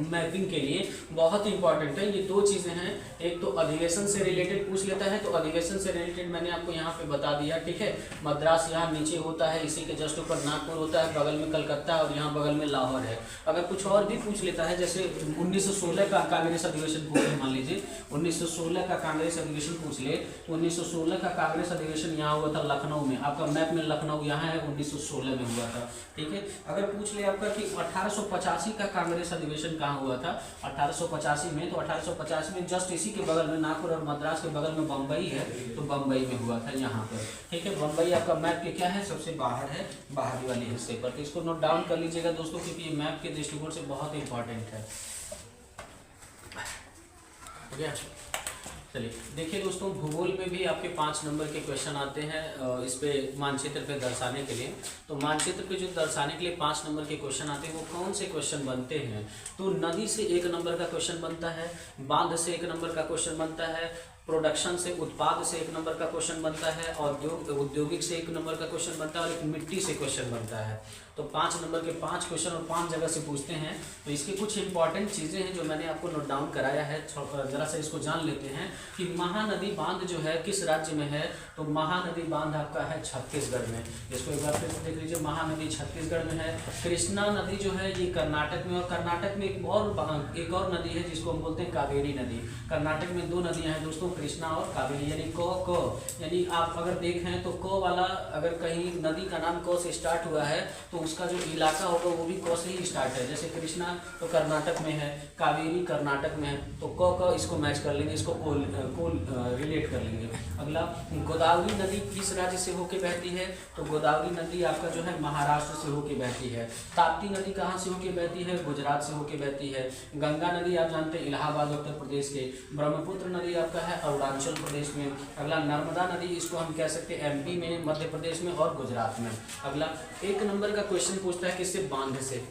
मैपिंग के लिए बहुत इंपॉर्टेंट है। ये 2 चीज़ें हैं, एक तो अधिवेशन से रिलेटेड पूछ लेता है, तो अधिवेशन से रिलेटेड मैंने आपको यहाँ पे बता दिया। ठीक है, मद्रास यहाँ नीचे होता है, इसी के जस्ट ऊपर नागपुर होता है, बगल में कलकत्ता और यहाँ बगल में लाहौर है। अगर कुछ और भी पूछ लेता है, जैसे 1916 का कांग्रेस अधिवेशन पूछ ले, मान लीजिए 1916 का कांग्रेस अधिवेशन पूछ ले, 1916 का कांग्रेस अधिवेशन यहाँ हुआ था लखनऊ में, आपका मैप में लखनऊ यहाँ है, 1916 में हुआ था। ठीक है, अगर पूछ ले आपका कि 1885 का कांग्रेस अधिवेशन कहाँ हुआ था 1885 में, तो 1885 में जस्ट इसी के बगल में नागपुर और मद्रास के बगल में बम्बई है, तो बम्बई में हुआ था यहाँ पर। ठीक है, बम्बई आपका मैप के क्या है? सबसे बाहर है, बाहरी वाले हिस्से पर। तो इसको नोट डाउन कर लीजिएगा दोस्तों, क्योंकि ये मैप के दृष्टिकोण से बहुत इंपॉर्टेंट है। ठीक है, चलिए देखिए दोस्तों, भूगोल में भी आपके 5 नंबर के क्वेश्चन आते हैं इस पे मानचित्र पे दर्शाने के लिए। तो मानचित्र पे जो दर्शाने के लिए 5 नंबर के क्वेश्चन आते हैं वो कौन से क्वेश्चन बनते हैं? तो नदी से 1 नंबर का क्वेश्चन बनता है, बांध से 1 नंबर का क्वेश्चन बनता है, प्रोडक्शन से उत्पाद से 1 नंबर का क्वेश्चन बनता है, औद्योगिक से 1 नंबर का क्वेश्चन बनता है, और एक मिट्टी से क्वेश्चन बनता है। तो 5 नंबर के 5 क्वेश्चन और 5 जगह से पूछते हैं। तो इसकी कुछ इंपॉर्टेंट चीज़ें हैं जो मैंने आपको नोट डाउन कराया है, जरा सा इसको जान लेते हैं कि महानदी बांध जो है किस राज्य में है? तो महानदी बांध आपका है छत्तीसगढ़ में। इसको एक बार फिर से देख लीजिए, महानदी छत्तीसगढ़ में है। कृष्णा नदी जो है ये कर्नाटक में, और कर्नाटक में एक और नदी है जिसको हम बोलते हैं कावेरी नदी। कर्नाटक में 2 नदियाँ हैं दोस्तों, कृष्णा और कावेरी, यानी क यानी आप अगर देखें तो क वाला अगर कहीं नदी का नाम क से स्टार्ट हुआ है तो उसका जो इलाका होगा वो भी क से ही स्टार्ट है। जैसे कृष्णा तो कर्नाटक में है, कावेरी कर्नाटक में है, तो क इसको मैच कर लेंगे, इसको को रिलेट कर लेंगे। अगला, गोदावरी नदी किस राज्य से होके बहती है? तो गोदावरी नदी आपका जो है महाराष्ट्र से होके बहती है। ताप्ती नदी कहाँ से होके बहती है? गुजरात से होके बहती है। गंगा नदी आप जानते हैं इलाहाबाद उत्तर प्रदेश के। ब्रह्मपुत्र नदी आपका है अरुणाचल प्रदेश में। अगला, नर्मदा नदी, इसको हम कह सकते हैं एमपी में, मध्य प्रदेश में और गुजरात में। अगला, 1 नंबर का क्वेश्चन पूछता है किससे? बांध से।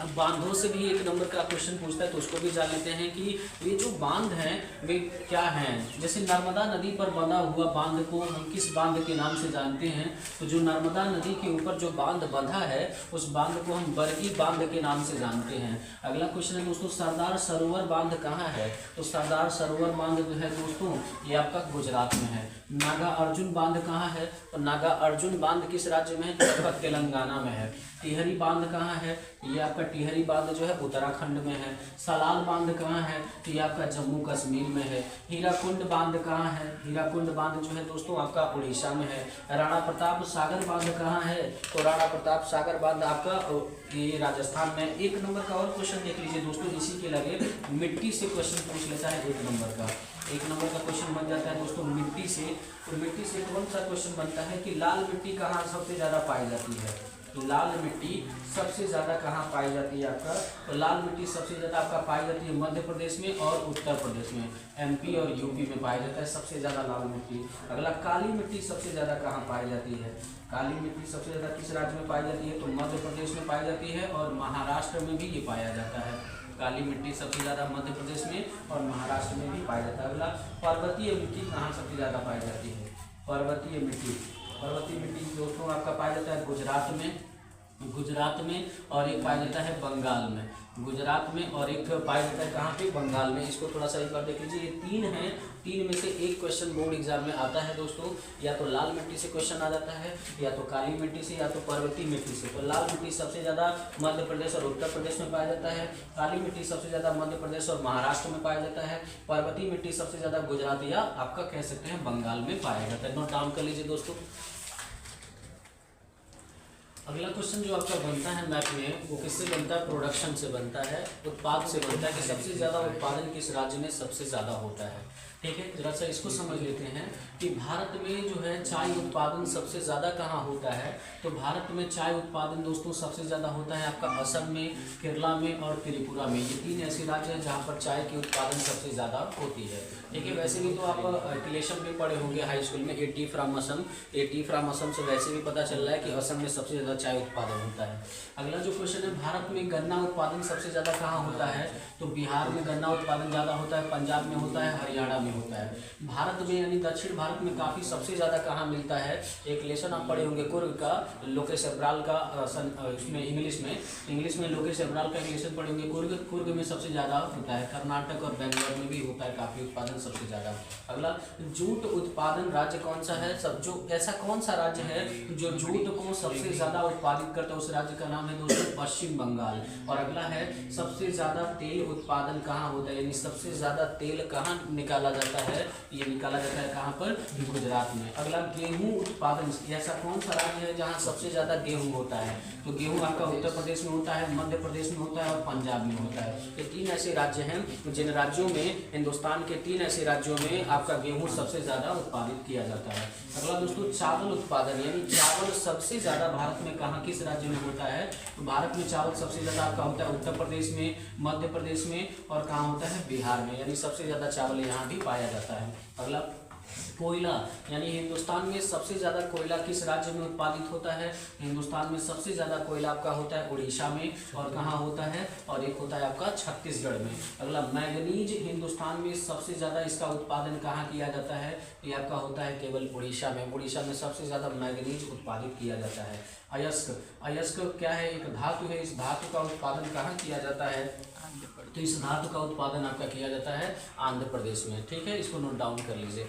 अब बांधों से भी 1 नंबर का क्वेश्चन पूछता है, तो उसको भी जान लेते हैं कि ये जो बांध हैं वे क्या हैं। जैसे नर्मदा नदी पर बना हुआ बांध को हम किस बांध के नाम से जानते हैं? तो जो नर्मदा नदी के ऊपर जो बांध बंधा है उस बांध को हम बरगी बांध के नाम से जानते हैं। अगला क्वेश्चन है दोस्तों, सरदार सरोवर बांध कहाँ है? तो सरदार सरोवर बांध जो है दोस्तों ये आपका गुजरात में है। नागा अर्जुन बांध कहाँ है? तो नागा अर्जुन बांध किस राज्य में है? तो आपका तेलंगाना में है। टिहरी बांध कहाँ है? ये आपका टिहरी बांध जो है उत्तराखंड में है। सलाल बांध कहाँ है? तो ये आपका जम्मू कश्मीर में है। हीराकुंड बांध कहाँ है? हीराकुंड बांध जो है दोस्तों आपका उड़ीसा में है। राणा प्रताप सागर बांध कहाँ है? तो राणा प्रताप सागर बांध आपका ये राजस्थान में। 1 नंबर का और क्वेश्चन देख लीजिए दोस्तों, इसी के लगे मिट्टी से क्वेश्चन पूछ लेता है 1 नंबर का। 1 नंबर का क्वेश्चन बन जाता है दोस्तों मिट्टी से। तो मिट्टी से कौन सा क्वेश्चन बनता है कि लाल मिट्टी कहाँ सबसे ज़्यादा पाई जाती है? लाल मिट्टी सबसे ज़्यादा कहाँ पाई जाती है आपका? तो लाल मिट्टी सबसे ज़्यादा आपका पाई जाती है मध्य प्रदेश में और उत्तर प्रदेश में, एमपी और यूपी में पाया जाता है सबसे ज़्यादा लाल मिट्टी। अगला, काली मिट्टी सबसे ज़्यादा कहाँ पाई जाती है? काली मिट्टी सबसे ज़्यादा किस राज्य में पाई जाती है? तो मध्य प्रदेश में पाई जाती है और महाराष्ट्र में भी ये पाया जाता है। काली मिट्टी सबसे ज़्यादा मध्य प्रदेश में और महाराष्ट्र में भी पाया जाता है। अगला, पर्वतीय मिट्टी कहाँ सबसे ज़्यादा पाई जाती है? पर्वतीय मिट्टी दोस्तों आपका पाया जाता है गुजरात में और एक पाया जाता है बंगाल में। गुजरात में, और एक पाया जाता है कहाँ पे, बंगाल में। इसको थोड़ा सा एक बार देख लीजिए, ये 3 हैं, 3 में से एक क्वेश्चन बोर्ड एग्जाम में आता है दोस्तों, या तो लाल मिट्टी से क्वेश्चन आ जाता है, या तो काली मिट्टी से, या तो पर्वतीय मिट्टी से। तो लाल मिट्टी सबसे ज़्यादा मध्य प्रदेश और उत्तर प्रदेश में पाया जाता है, काली मिट्टी सबसे ज़्यादा मध्य प्रदेश और महाराष्ट्र में पाया जाता है, पर्वतीय मिट्टी सबसे ज़्यादा गुजरात या आपका कह सकते हैं बंगाल में पाया जाता है। नोट डाउन कर लीजिए दोस्तों। अगला क्वेश्चन जो आपका बनता है मैथ में, वो किससे बनता है, प्रोडक्शन से बनता है, उत्पाद से बनता है, कि सबसे ज़्यादा उत्पादन किस राज्य में सबसे ज़्यादा होता है। ठीक है, जरा सा इसको समझ लेते हैं कि भारत में जो है चाय उत्पादन सबसे ज़्यादा कहाँ होता है। तो भारत में चाय उत्पादन दोस्तों सबसे ज़्यादा होता है आपका असम में, केरला में और त्रिपुरा में। ये 3 ऐसे राज्य हैं जहाँ पर चाय की उत्पादन सबसे ज़्यादा होती है। ठीक है, वैसे भी तो आप रिलेशन में पढ़े होंगे हाई स्कूल में, 80 फ्रॉम असम, 80 फ्रॉम असम से वैसे भी पता चल रहा है कि असम में सबसे ज़्यादा चाय उत्पादन होता है। अगला जो क्वेश्चन है, भारत में गन्ना उत्पादन सबसे ज़्यादा कहाँ होता है। तो बिहार में गन्ना उत्पादन ज़्यादा होता है, पंजाब में होता है, हरियाणा में होता है। भारत में यानी दक्षिण भारत में काफ़ी सबसे ज़्यादा कहाँ मिलता है, एक लेसन आप पढ़े होंगे कुर्ग का, लोकेश अब्राल का, इसमें इंग्लिश में लोकेश अब्राल का लेसन पढ़े होंगे। कुर्ग में सबसे ज़्यादा होता है, कर्नाटक और बेंगलोर में भी होता है काफ़ी उत्पादन सबसे ज़्यादा। अगला, जूट उत्पादन राज्य कौन सा है, सब जो ऐसा कौन सा राज्य है जो जूट को सबसे ज़्यादा उत्पादित करता है, उस राज्य का नाम है दोस्तों पश्चिम बंगाल। और अगला है, सबसे ज़्यादा तेल उत्पादन कहाँ होता है, यानी सबसे ज़्यादा तेल कहाँ निकाला जाता है, ये निकाला जाता है कहाँ पर, गुजरात में। अगला, गेहूं उत्पादन, ऐसा कौन सा राज्य है जहाँ सबसे ज़्यादा गेहूं होता है। तो गेहूं आपका उत्तर प्रदेश में होता है, मध्य प्रदेश में होता है और पंजाब में होता है। ये 3 ऐसे राज्य हैं जिन राज्यों में, हिंदुस्तान के 3 ऐसे राज्यों में आपका गेहूँ सबसे ज़्यादा उत्पादित किया जाता है। अगला दोस्तों, चावल उत्पादन, यानी चावल सबसे ज़्यादा भारत में कहाँ किस राज्य में होता है। तो भारत में चावल सबसे ज़्यादा आपका होता है उत्तर प्रदेश में, मध्य प्रदेश में और कहाँ होता है, बिहार में, यानी सबसे ज़्यादा चावल यहाँ भी पाया जाता है। अगला, कोयला, यानी हिंदुस्तान में सबसे ज़्यादा कोयला किस राज्य में उत्पादित होता है। हिंदुस्तान में सबसे ज़्यादा कोयला आपका होता है उड़ीसा में, और कहाँ होता है, और एक होता है आपका छत्तीसगढ़ में। अगला, मैंगनीज, हिंदुस्तान में सबसे ज़्यादा इसका उत्पादन कहाँ किया जाता है, ये आपका होता है केवल उड़ीसा में। उड़ीसा में सबसे ज़्यादा मैंगनीज उत्पादित किया जाता है। अयस्क क्या है, एक धातु है, इस धातु का उत्पादन कहाँ किया जाता है, तो इस धातु का उत्पादन आपका किया जाता है आंध्र प्रदेश में। ठीक है, इसको नोट डाउन कर लीजिए।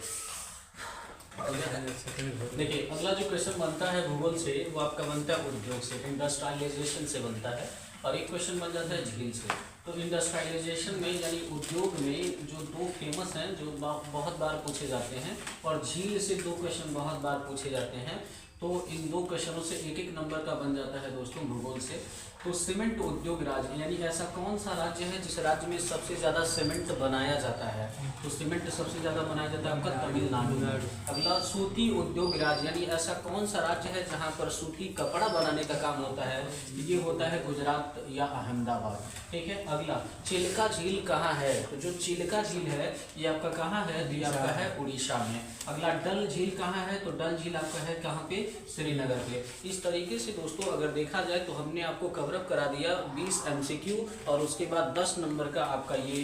देखिए, अगला जो क्वेश्चन बनता है भूगोल से, वो आपका बनता है उद्योग से, इंडस्ट्रियलाइजेशन से बनता है। और एक क्वेश्चन बन जाता है झील से। तो इंडस्ट्रियलाइजेशन में यानी उद्योग में जो 2 फेमस हैं जो बहुत बार पूछे जाते हैं, और झील से 2 क्वेश्चन बहुत बार पूछे जाते हैं। तो इन 2 क्वेश्चनों से 1-1 नंबर का बन जाता है दोस्तों भूगोल से। तो सीमेंट उद्योग राज्य, यानी ऐसा कौन सा राज्य है जिस राज्य में सबसे ज़्यादा सीमेंट बनाया जाता है। तो सीमेंट सबसे ज़्यादा बनाया जाता है आपका तमिलनाडु। अगला, सूती उद्योग राज्य, यानी ऐसा कौन सा राज्य है जहाँ पर सूती कपड़ा बनाने का काम होता है, ये होता है गुजरात या अहमदाबाद। ठीक है, अगला, चिल्का झील कहाँ है। तो जो चिल्का झील है ये आपका कहाँ है, ये आपका है उड़ीसा में। अगला, डल झील कहाँ है। तो डल झील आपका है कहाँ पे, श्रीनगर पे। इस तरीके से दोस्तों अगर देखा जाए तो हमने आपको कवरअप करा दिया 20 MCQ, और उसके बाद 10 नंबर का आपका ये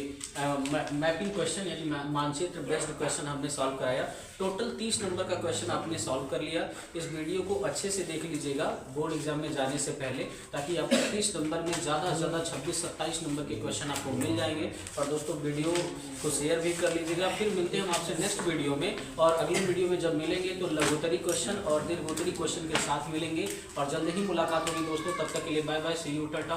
मैपिंग क्वेश्चन यानी मानचित्र बेस्ड क्वेश्चन हमने सॉल्व कराया। टोटल 30 नंबर का क्वेश्चन आपने सॉल्व कर लिया। इस वीडियो को अच्छे से देख लीजिएगा बोर्ड एग्जाम में जाने से पहले, ताकि आपको 30 नंबर में ज़्यादा से ज़्यादा 26-27 नंबर के क्वेश्चन आपको मिल जाएंगे। और दोस्तों वीडियो को शेयर भी कर लीजिएगा। फिर मिलते हैं हम आपसे नेक्स्ट वीडियो में, और अगले वीडियो में जब मिलेंगे तो लघुत्तरी क्वेश्चन और दीर्घोत्तरी क्वेश्चन के साथ मिलेंगे, और जल्द ही मुलाकात होगी दोस्तों। तब तक के लिए bye bye, see you, Tata.